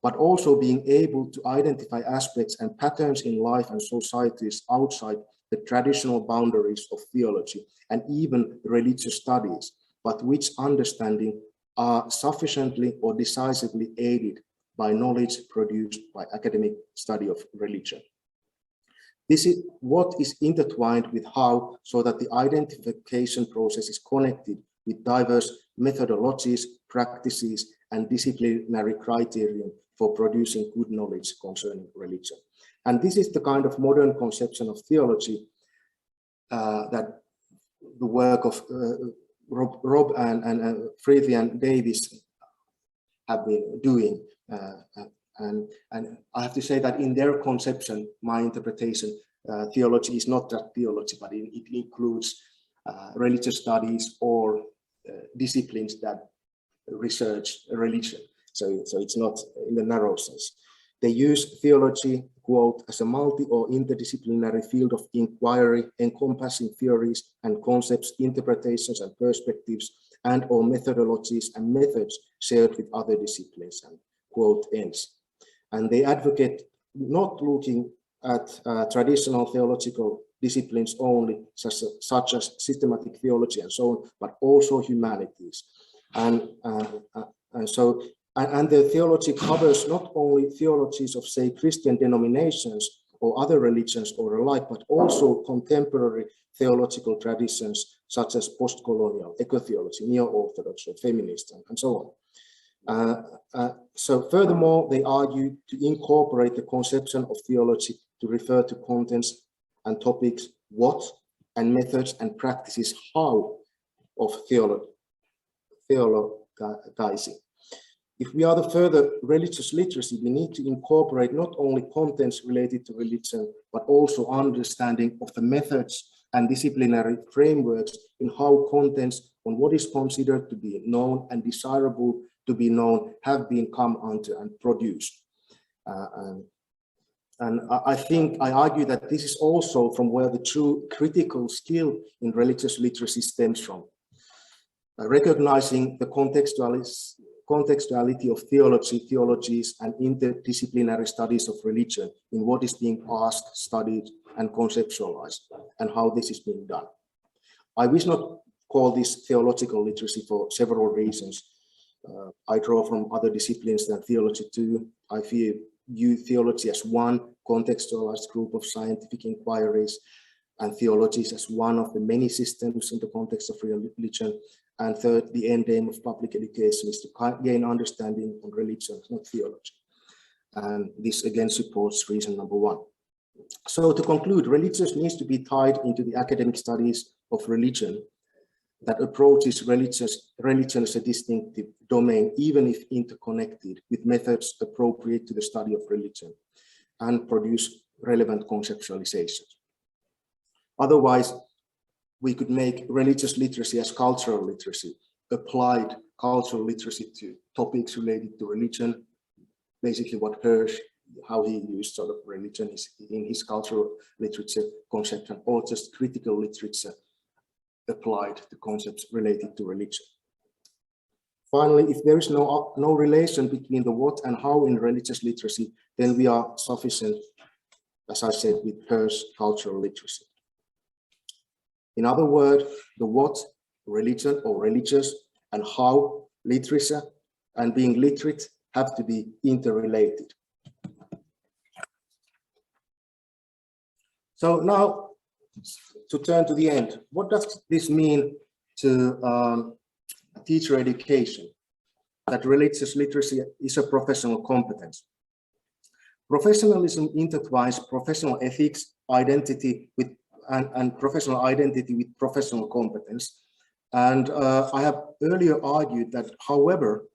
but also being able to identify aspects and patterns in life and societies outside the traditional boundaries of theology and even religious studies, but which understanding are sufficiently or decisively aided by knowledge produced by academic study of religion. This is what is intertwined with how, so that the identification process is connected with diverse methodologies, practices, and disciplinary criterion for producing good knowledge concerning religion. And this is the kind of modern conception of theology that the work of Rob and Frithien Davis have been doing. And I have to say that in their conception, my interpretation, theology is not just theology, but it includes religious studies or disciplines that research religion. So it's not in the narrow sense. They use theology, quote, as a multi or interdisciplinary field of inquiry encompassing theories and concepts, interpretations and perspectives, and or methodologies and methods shared with other disciplines, and quote ends. And they advocate not looking at traditional theological disciplines only, such as systematic theology and so on, but also humanities. And the theology covers not only theologies of, say, Christian denominations or other religions or alike, but also contemporary theological traditions such as post-colonial, eco-theology, neo-orthodox, or feminist, and so on. So furthermore, they argue to incorporate the conception of theology to refer to contents and topics, what, and methods and practices, how of theologizing. If we are the further religious literacy, we need to incorporate not only contents related to religion, but also understanding of the methods and disciplinary frameworks in how contents on what is considered to be known and desirable to be known have been come onto and produced. And I argue that this is also from where the true critical skill in religious literacy stems from. Recognizing the contextuality of theology, theologies, and interdisciplinary studies of religion in what is being asked, studied, and conceptualized, and how this is being done. I wish not call this theological literacy for several reasons. I draw from other disciplines than theology too. I view theology as one contextualized group of scientific inquiries, and theologies as one of the many systems in the context of religion. And third, the end aim of public education is to gain understanding on religion, not theology. And this again supports reason number one. So to conclude, religion needs to be tied into the academic studies of religion that approaches religion as a distinctive domain, even if interconnected with methods appropriate to the study of religion, and produce relevant conceptualizations. Otherwise, we could make religious literacy as cultural literacy, applied cultural literacy to topics related to religion, basically what Hirsch, how he used sort of religion in his cultural literature conception, or just critical literature applied to concepts related to religion. Finally, if there is no relation between the what and how in religious literacy, then we are sufficient, as I said, with Hirsch cultural literacy. In other words, the what, religion or religious, and how, literature, and being literate have to be interrelated. So now, to turn to the end, what does this mean to teacher education? That religious literacy is a professional competence. Professionalism intertwines professional ethics, identity with and professional identity with professional competence. And I have earlier argued that, however,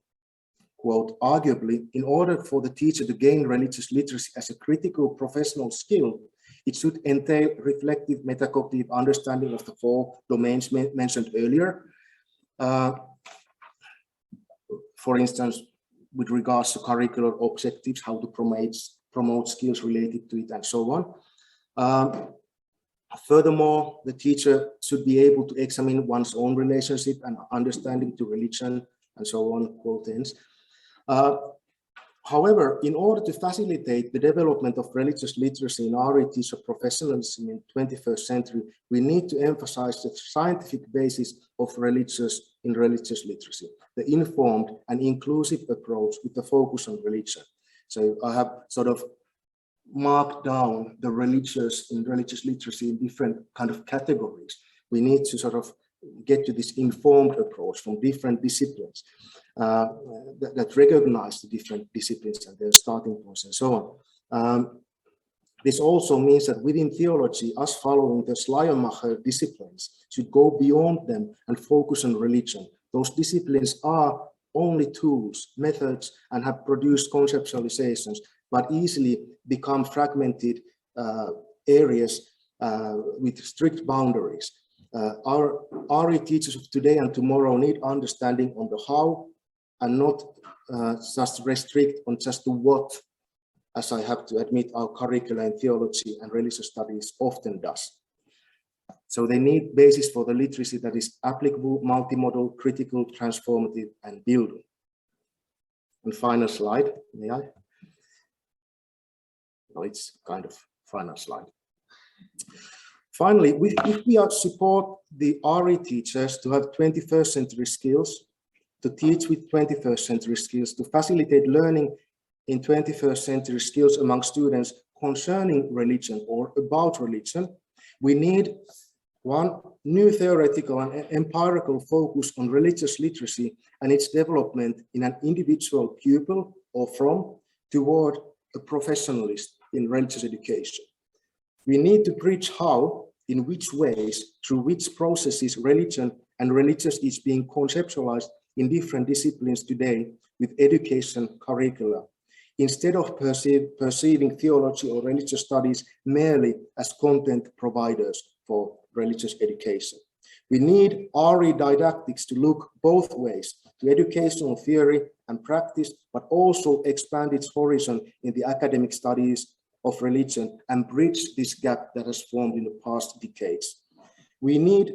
quote, arguably, in order for the teacher to gain religious literacy as a critical professional skill, it should entail reflective metacognitive understanding of the four domains mentioned earlier. For instance, with regards to curricular objectives, how to promote skills related to it, and so on. Furthermore, the teacher should be able to examine one's own relationship and understanding to religion, and so on, quote ends. However, in order to facilitate the development of religious literacy in RE teacher professionalism in the 21st century, we need to emphasize the scientific basis of religious literacy, the informed and inclusive approach with the focus on religion. So I have sort of marked down the religious literacy in different kind of categories. We need to sort of get to this informed approach from different disciplines that recognize the different disciplines and their starting points and so on. This also means that within theology, us following the Schleiermacher disciplines should go beyond them and focus on religion. Those disciplines are only tools, methods, and have produced conceptualizations, but easily become fragmented areas with strict boundaries. Our RE teachers of today and tomorrow need understanding on the how and not just restrict on just the what, as I have to admit our curricula in theology and religious studies often does. So they need basis for the literacy that is applicable, multimodal, critical, transformative, and building. And final slide, may I? No, it's kind of final slide. Finally, if we support the RE teachers to have 21st century skills, to teach with 21st century skills, to facilitate learning in 21st century skills among students concerning religion or about religion, we need one new theoretical and empirical focus on religious literacy and its development in an individual pupil or from toward a professionalist in religious education. We need to preach how, in which ways, through which processes religion and religious is being conceptualized in different disciplines today with education curricula, instead of perceiving theology or religious studies merely as content providers for religious education. We need RE didactics to look both ways, to educational theory and practice, but also expand its horizon in the academic studies of religion and bridge this gap that has formed in the past decades. We need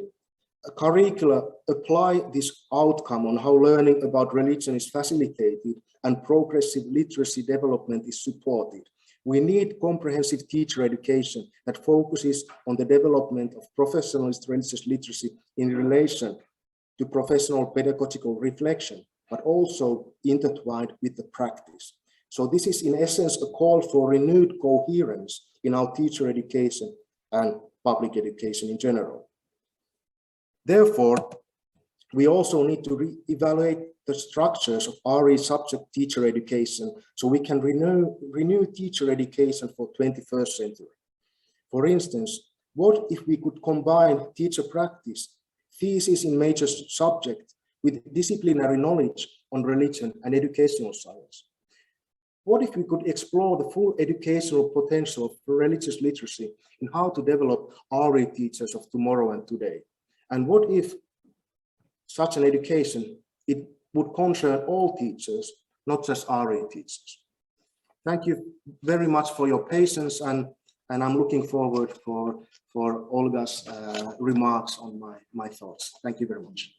a curricula apply this outcome on how learning about religion is facilitated and progressive literacy development is supported. We need comprehensive teacher education that focuses on the development of professionalist religious literacy in relation to professional pedagogical reflection, but also intertwined with the practice. So this is in essence a call for renewed coherence in our teacher education and public education in general. Therefore, we also need to re-evaluate the structures of RE subject teacher education so we can renew teacher education for 21st century. For instance, what if we could combine teacher practice, thesis in major subject with disciplinary knowledge on religion and educational science? What if we could explore the full educational potential of religious literacy in how to develop RE teachers of tomorrow and today? And what if such an education, it would concern all teachers, not just RE teachers? Thank you very much for your patience, and I'm looking forward for Olga's remarks on my thoughts. Thank you very much.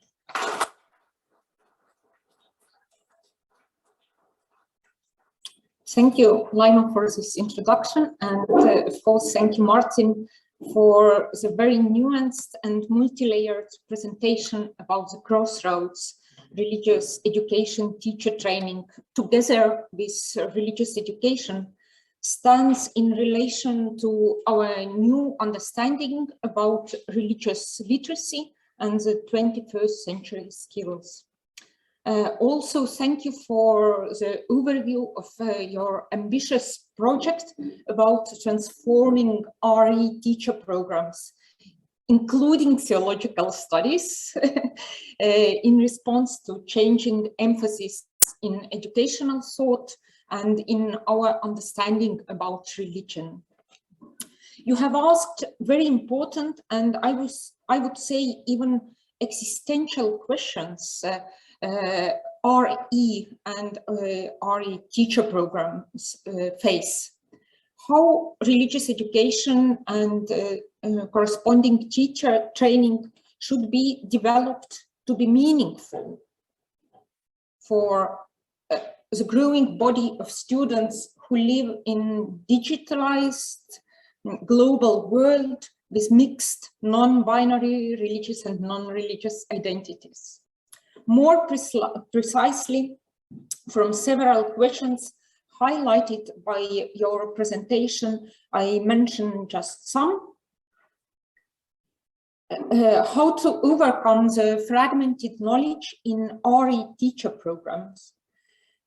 Thank you, Laima, for this introduction, and of course, thank you, Martin, for the very nuanced and multi-layered presentation about the crossroads religious education teacher training together with religious education stands in relation to our new understanding about religious literacy and the 21st century skills. Also, thank you for the overview of your ambitious project about transforming RE teacher programs, including theological studies, in response to changing emphasis in educational thought and in our understanding about religion. You have asked very important and I would say even existential questions RE and RE teacher programs face. How religious education and corresponding teacher training should be developed to be meaningful for the growing body of students who live in digitalized global world with mixed non-binary religious and non-religious identities. More precisely, from several questions highlighted by your presentation, I mention just some. How to overcome the fragmented knowledge in RE teacher programs,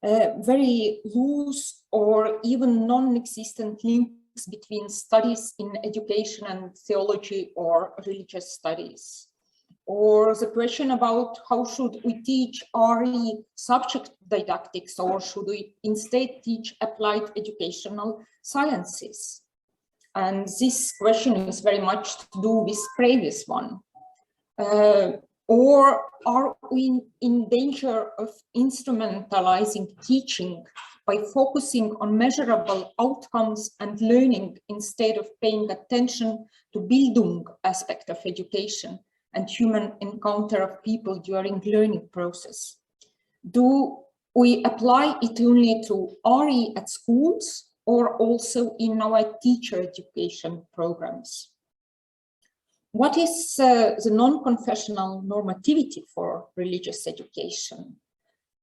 very loose or even non-existent links between studies in education and theology or religious studies. Or the question about how should we teach RE subject didactics, or should we instead teach applied educational sciences? And this question is very much to do with previous one. Or are we in danger of instrumentalizing teaching by focusing on measurable outcomes and learning instead of paying attention to Bildung aspect of education and human encounter of people during learning process? Do we apply it only to RE at schools or also in our teacher education programs? What is the non-confessional normativity for religious education?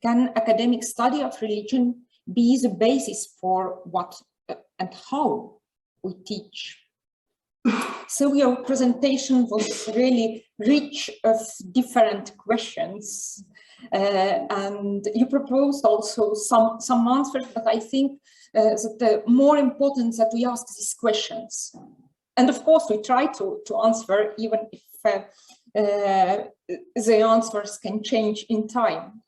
Can academic study of religion be the basis for what and how we teach? So your presentation was really rich of different questions, and you proposed also some answers, but I think that the more important that we ask these questions. And of course, we try to answer, even if the answers can change in time.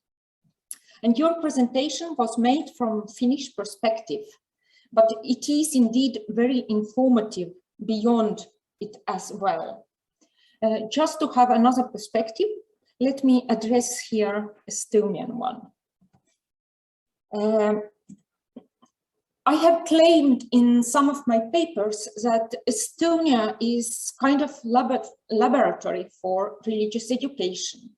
And your presentation was made from Finnish perspective, but it is indeed very informative beyond it as well. Just to have another perspective, let me address here Estonian one. I have claimed in some of my papers that Estonia is kind of laboratory for religious education.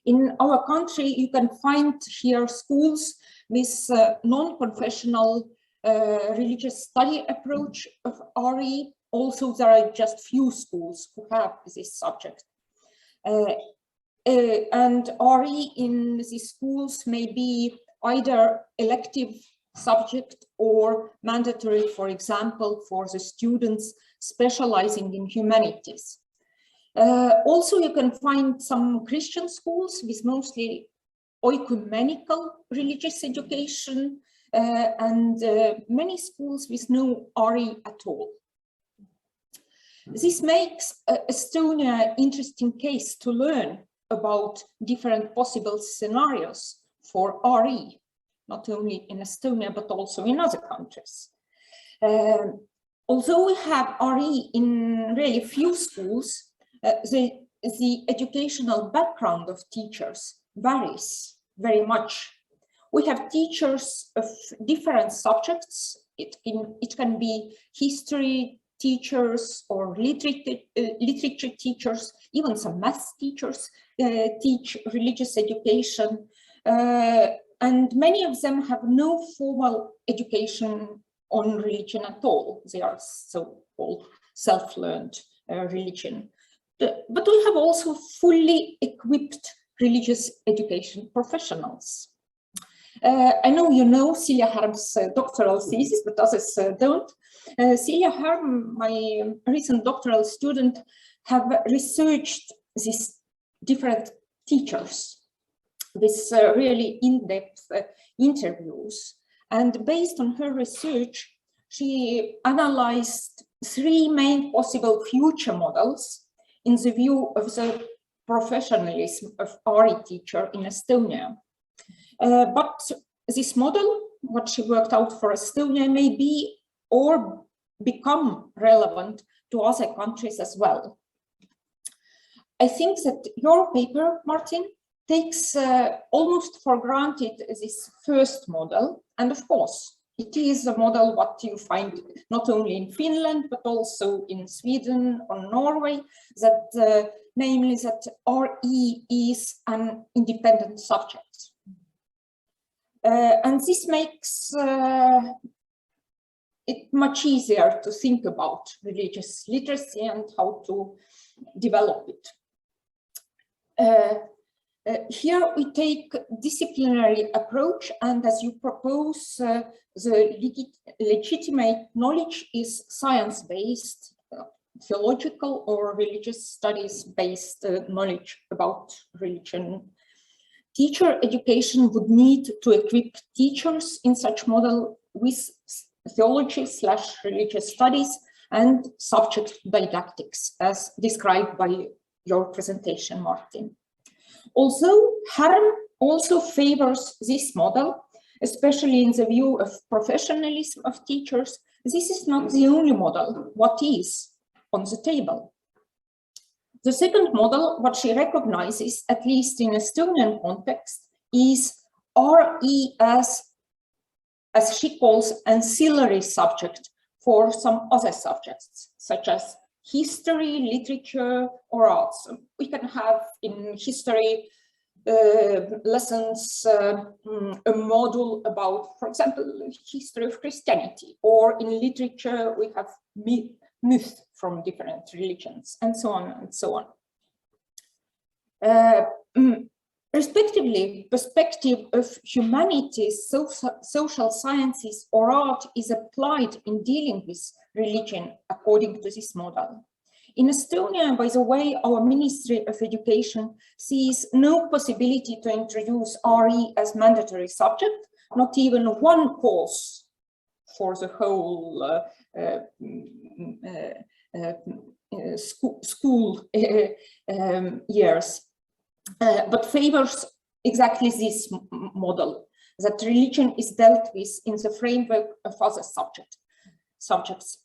In our country, you can find here schools with non-confessional religious study approach of RE. Also, there are just few schools who have this subject. And RE in these schools may be either elective subject or mandatory, for example, for the students specializing in humanities. Also, you can find some Christian schools with mostly oecumenical religious education and many schools with no RE at all. This makes Estonia an interesting case to learn about different possible scenarios for RE, not only in Estonia, but also in other countries. Although we have RE in really few schools, the educational background of teachers varies very much. We have teachers of different subjects. It can be history teachers or literature teachers, even some math teachers teach religious education. And many of them have no formal education on religion at all. They are so-called self-learned religion. But we have also fully equipped religious education professionals. I know you know Celia Harm's doctoral thesis, but others don't. Celia Harm, my recent doctoral student, have researched these different teachers, with really in-depth interviews. And based on her research, she analyzed 3 main possible future models in the view of the professionalism of RE teacher in Estonia. But this model, what she worked out for Estonia, may be or become relevant to other countries as well. I think that your paper, Martin, takes almost for granted this first model. And of course, it is a model what you find not only in Finland, but also in Sweden or Norway, that namely that RE is an independent subject. And this makes it much easier to think about religious literacy and how to develop it. Here we take disciplinary approach, and as you propose, the legitimate knowledge is science-based, theological or religious studies-based knowledge about religion. Teacher education would need to equip teachers in such model with theology/religious studies and subject didactics, as described by your presentation, Martin. Also, Harm also favors this model, especially in the view of professionalism of teachers. This is not the only model, what is on the table. The second model, what she recognizes, at least in Estonian context, is RE as she calls ancillary subject for some other subjects, such as history, literature, or arts. We can have in history lessons a module about, for example, history of Christianity, or in literature we have myth from different religions, and so on and so on. Respectively, perspective of humanities, social sciences, or art is applied in dealing with religion according to this model. In Estonia, by the way, our Ministry of Education sees no possibility to introduce RE as mandatory subject, not even one course for the whole school years, but favors exactly this model, that religion is dealt with in the framework of other subjects.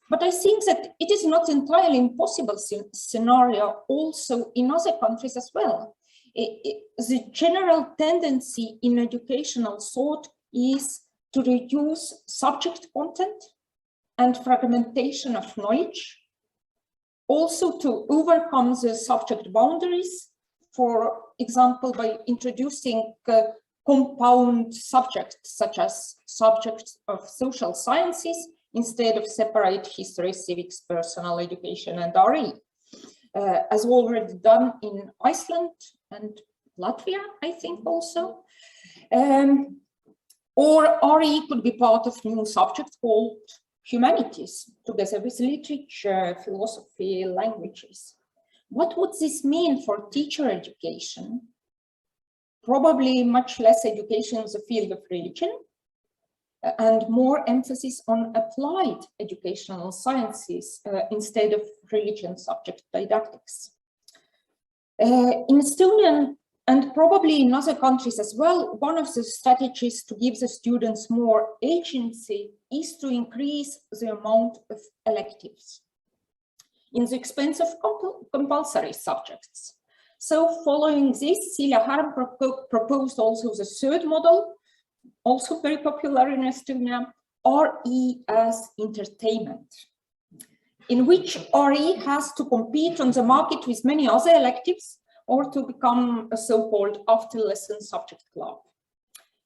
But I think that it is not entirely impossible scenario also in other countries as well. The general tendency in educational thought is to reduce subject content and fragmentation of knowledge, also to overcome the subject boundaries, for example, by introducing compound subjects, such as subjects of social sciences, instead of separate history, civics, personal education, and RE, as already done in Iceland and Latvia, I think also. Or RE could be part of new subject called humanities, together with literature, philosophy, languages. What would this mean for teacher education? Probably much less education in the field of religion, and more emphasis on applied educational sciences instead of religion subject didactics. In Estonia, and probably in other countries as well, one of the strategies to give the students more agency is to increase the amount of electives in the expense of compulsory subjects. So following this, Celia Harm proposed also the third model, also very popular in Estonia, RE as entertainment, in which RE has to compete on the market with many other electives or to become a so-called after-lesson subject club.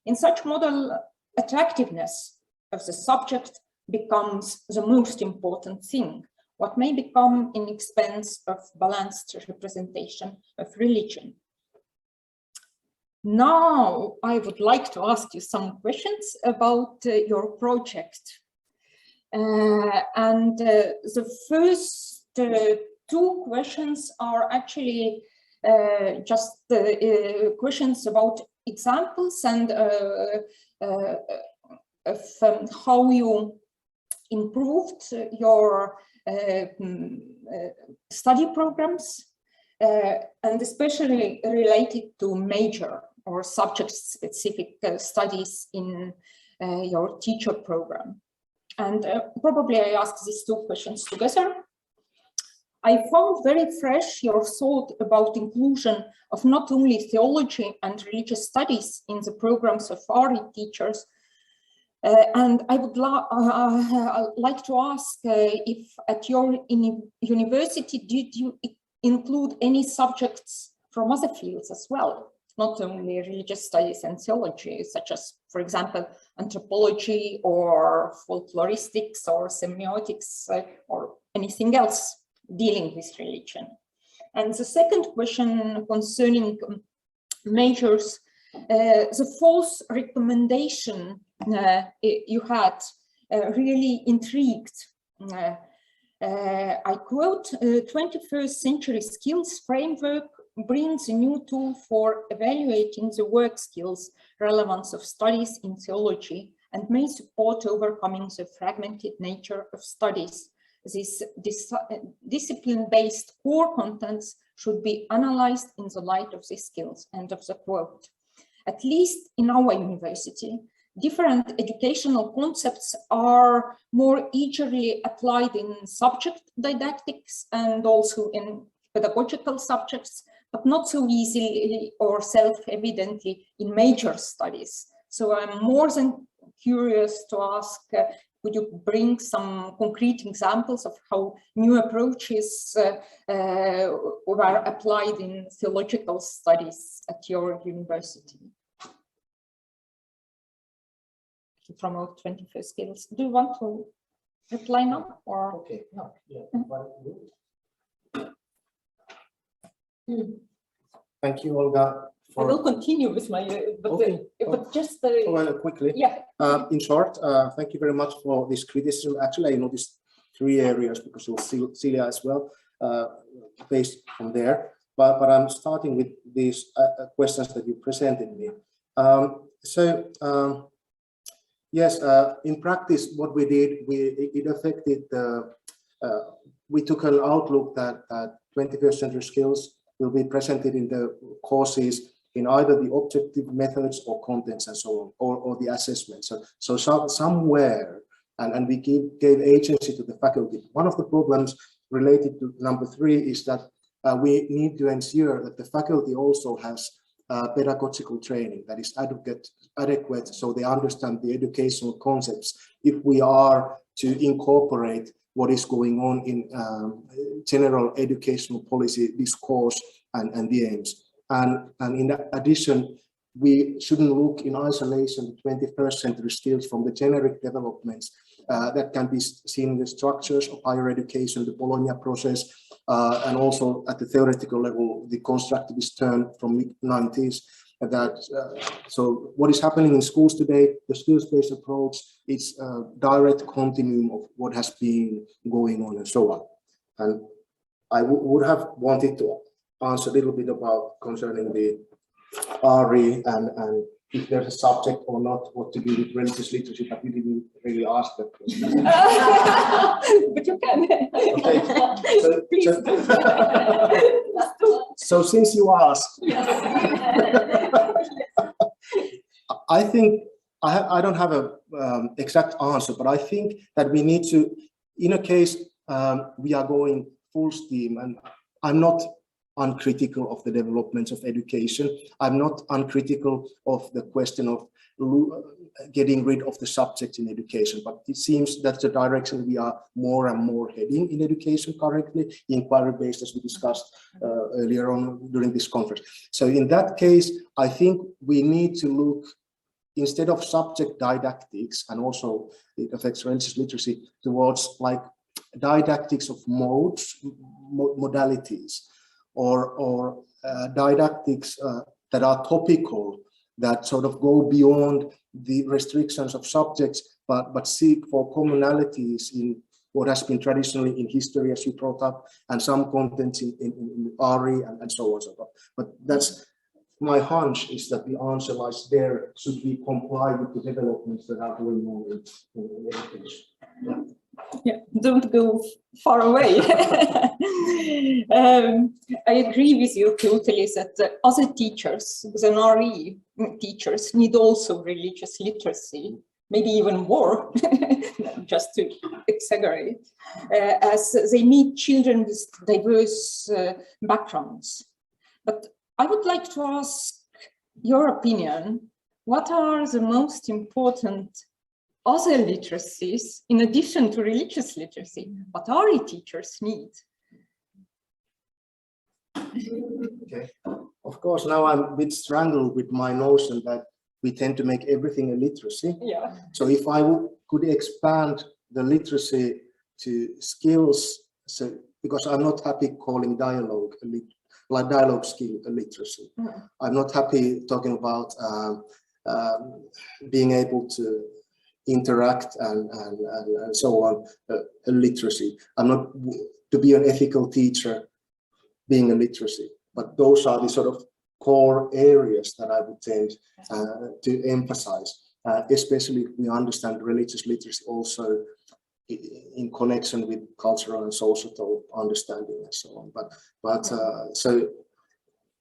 In such model, attractiveness of the subject becomes the most important thing, what may become in expense of balanced representation of religion. Now, I would like to ask you some questions about your project. The first two questions are actually just questions about examples and of how you improved your study programs, and especially related to major or subject-specific studies in your teacher program. And probably I ask these two questions together. I found very fresh your thought about inclusion of not only theology and religious studies in the programs of RE teachers, and I would like to ask if at your university did you include any subjects from other fields as well, not only religious studies and theology, such as, for example, anthropology or folkloristics or semiotics or anything else dealing with religion. And the second question concerning majors, the fourth recommendation you had really intrigued. I quote, 21st century skills framework brings a new tool for evaluating the work skills relevance of studies in theology and may support overcoming the fragmented nature of studies. This discipline-based core contents should be analyzed in the light of these skills, end of the quote. At least in our university, different educational concepts are more eagerly applied in subject didactics and also in pedagogical subjects, but not so easily or self-evidently in major studies. So I'm more than curious to ask, would you bring some concrete examples of how new approaches were applied in theological studies at your university? To promote 21st skills. Do you want to reply now? Or? Okay, no, yeah. Thank you, Olga. I will continue with my, but just quickly. Yeah. In short, thank you very much for this criticism. Actually, I noticed 3 areas because it was Celia as well, based from there. But I'm starting with these questions that you presented me. Yes, in practice, what we did, it affected we took an outlook that 21st century skills will be presented in the courses in either the objective methods or contents and so on, or the assessment. So somewhere, and we gave agency to the faculty. One of the problems related to number 3 is that we need to ensure that the faculty also has pedagogical training that is adequate so they understand the educational concepts if we are to incorporate what is going on in general educational policy discourse and the aims. And in addition, we shouldn't look in isolation the 21st century skills from the generic developments that can be seen in the structures of higher education, the Bologna process, and also at the theoretical level, the constructivist turn from mid-90s. So what is happening in schools today, the skills-based approach, is a direct continuum of what has been going on and so on. And I would have wanted to answer a little bit about concerning the RE and if there's a subject or not, what to do with religious literacy, but we didn't really ask that question. But you can. Okay. So since you asked, I think I don't have a exact answer, but I think that we need to, in a case we are going full steam, and I'm not uncritical of the developments of education. I'm not uncritical of the question of getting rid of the subjects in education, but it seems that's the direction we are more and more heading in education currently, inquiry-based, as we discussed earlier on during this conference. So in that case, I think we need to look, instead of subject didactics, and also it affects religious literacy, towards like didactics of modes, modalities, or didactics that are topical, that sort of go beyond the restrictions of subjects, but seek for commonalities in what has been traditionally in history, as you brought up, and some contents in RE and so on and so forth. But that's my hunch, is that the answer lies there. Should we comply with the developments that are going on in education? Yeah. Yeah, don't go far away. I agree with you totally that other teachers, than RE teachers, need also religious literacy, maybe even more, just to exaggerate, as they meet children with diverse backgrounds. But I would like to ask your opinion. What are the most important other literacies in addition to religious literacy? What RE teachers need? Okay. Of course, now I'm a bit strangled with my notion that we tend to make everything a literacy. Yeah. So if I could expand the literacy to skills, so because I'm not happy calling dialogue skill a literacy. Mm. I'm not happy talking about being able to interact and so on, a literacy. I'm not, to be an ethical teacher, being a literacy, but those are the sort of core areas that I would tend to emphasize, especially if we understand religious literacy also in connection with cultural and societal understanding and so on. But so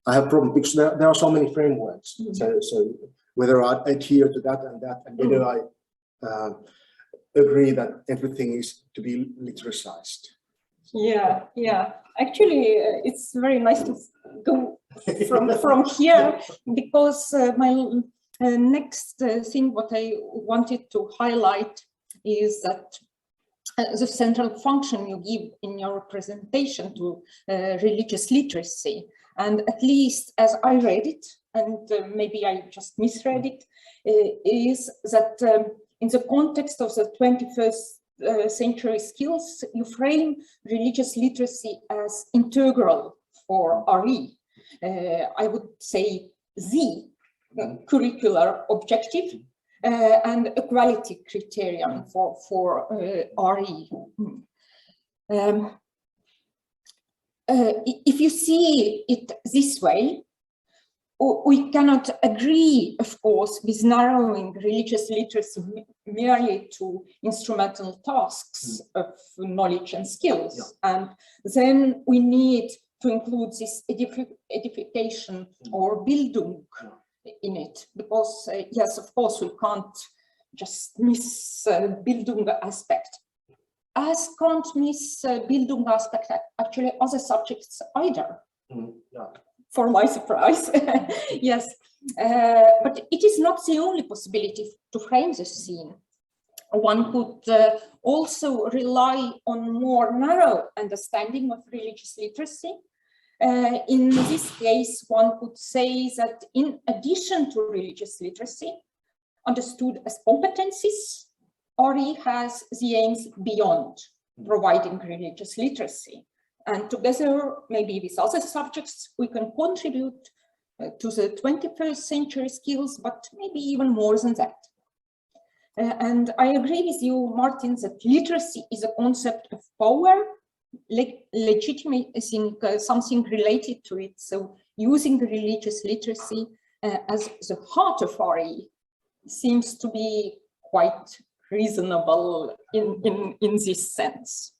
I have problem because there are so many frameworks. Mm-hmm. So whether I adhere to that, and whether I agree that everything is to be literacized. Yeah, yeah. Actually, it's very nice to go from here, because my next thing what I wanted to highlight is that the central function you give in your presentation to religious literacy, and at least as I read it, and maybe I just misread it, is that in the context of the 21st century skills, you frame religious literacy as integral for RE. I would say the curricular objective and a quality criterion for RE. If you see it this way, we cannot agree, of course, with narrowing religious literacy merely to instrumental tasks of knowledge and skills. Yeah. And then we need to include this edification or Bildung in it, because yes, of course, we can't just miss Bildung aspect. As can't miss Bildung aspect actually other subjects either. Yeah. For my surprise. Yes, but it is not the only possibility to frame this scene. One could also rely on more narrow understanding of religious literacy. In this case, one could say that in addition to religious literacy, understood as competencies, RE has the aims beyond providing religious literacy. And together, maybe with other subjects, we can contribute to the 21st century skills, but maybe even more than that. And I agree with you, Martin, that literacy is a concept of power, legitimizing something related to it. So using religious literacy as the heart of RE seems to be quite reasonable in this sense.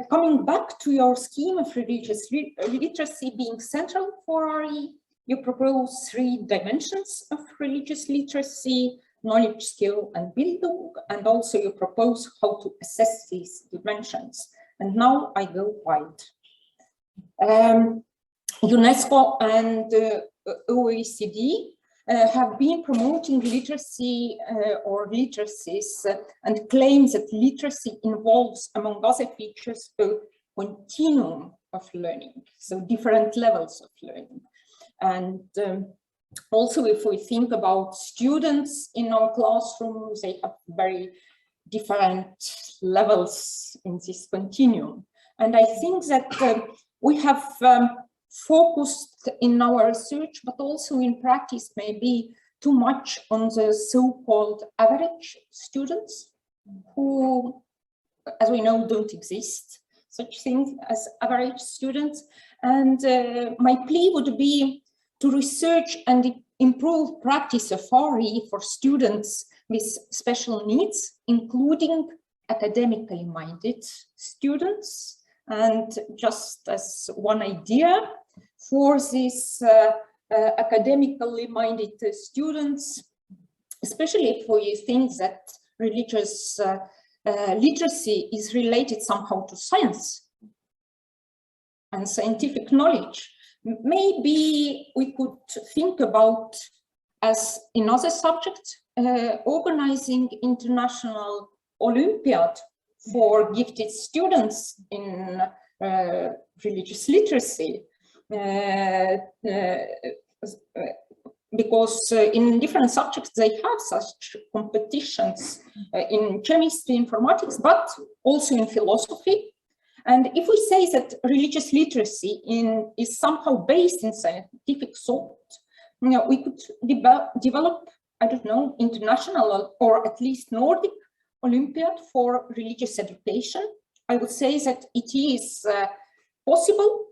Coming back to your scheme of religious literacy being central for RE, you propose 3 dimensions of religious literacy: knowledge, skill, and Bildung, and also you propose how to assess these dimensions. And now I go wide. UNESCO and OECD have been promoting literacy or literacies and claim that literacy involves, among other features, a continuum of learning, so different levels of learning. And also, if we think about students in our classrooms, they have very different levels in this continuum. And I think that we have focused in our research, but also in practice, may be too much on the so-called average students, who, as we know, don't exist, such things as average students. And my plea would be to research and improve practice of RE for students with special needs, including academically minded students. And just as one idea for these academically minded students, especially if we think that religious literacy is related somehow to science and scientific knowledge, maybe we could think about, as in other subjects, organizing international Olympiad for gifted students in religious literacy, because in different subjects they have such competitions in chemistry, informatics, but also in philosophy. And if we say that religious literacy is somehow based in scientific thought, we could develop, I don't know, international or at least Nordic Olympiad for religious education. I would say that it is possible,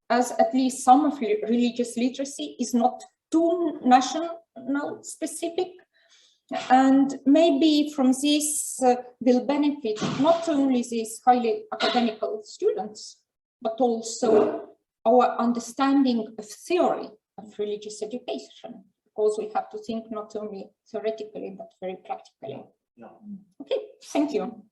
as at least some of religious literacy is not too national specific. And maybe from this will benefit not only these highly academical students, but also our understanding of theory of religious education, because we have to think not only theoretically, but very practically. Yeah. Okay, thank you.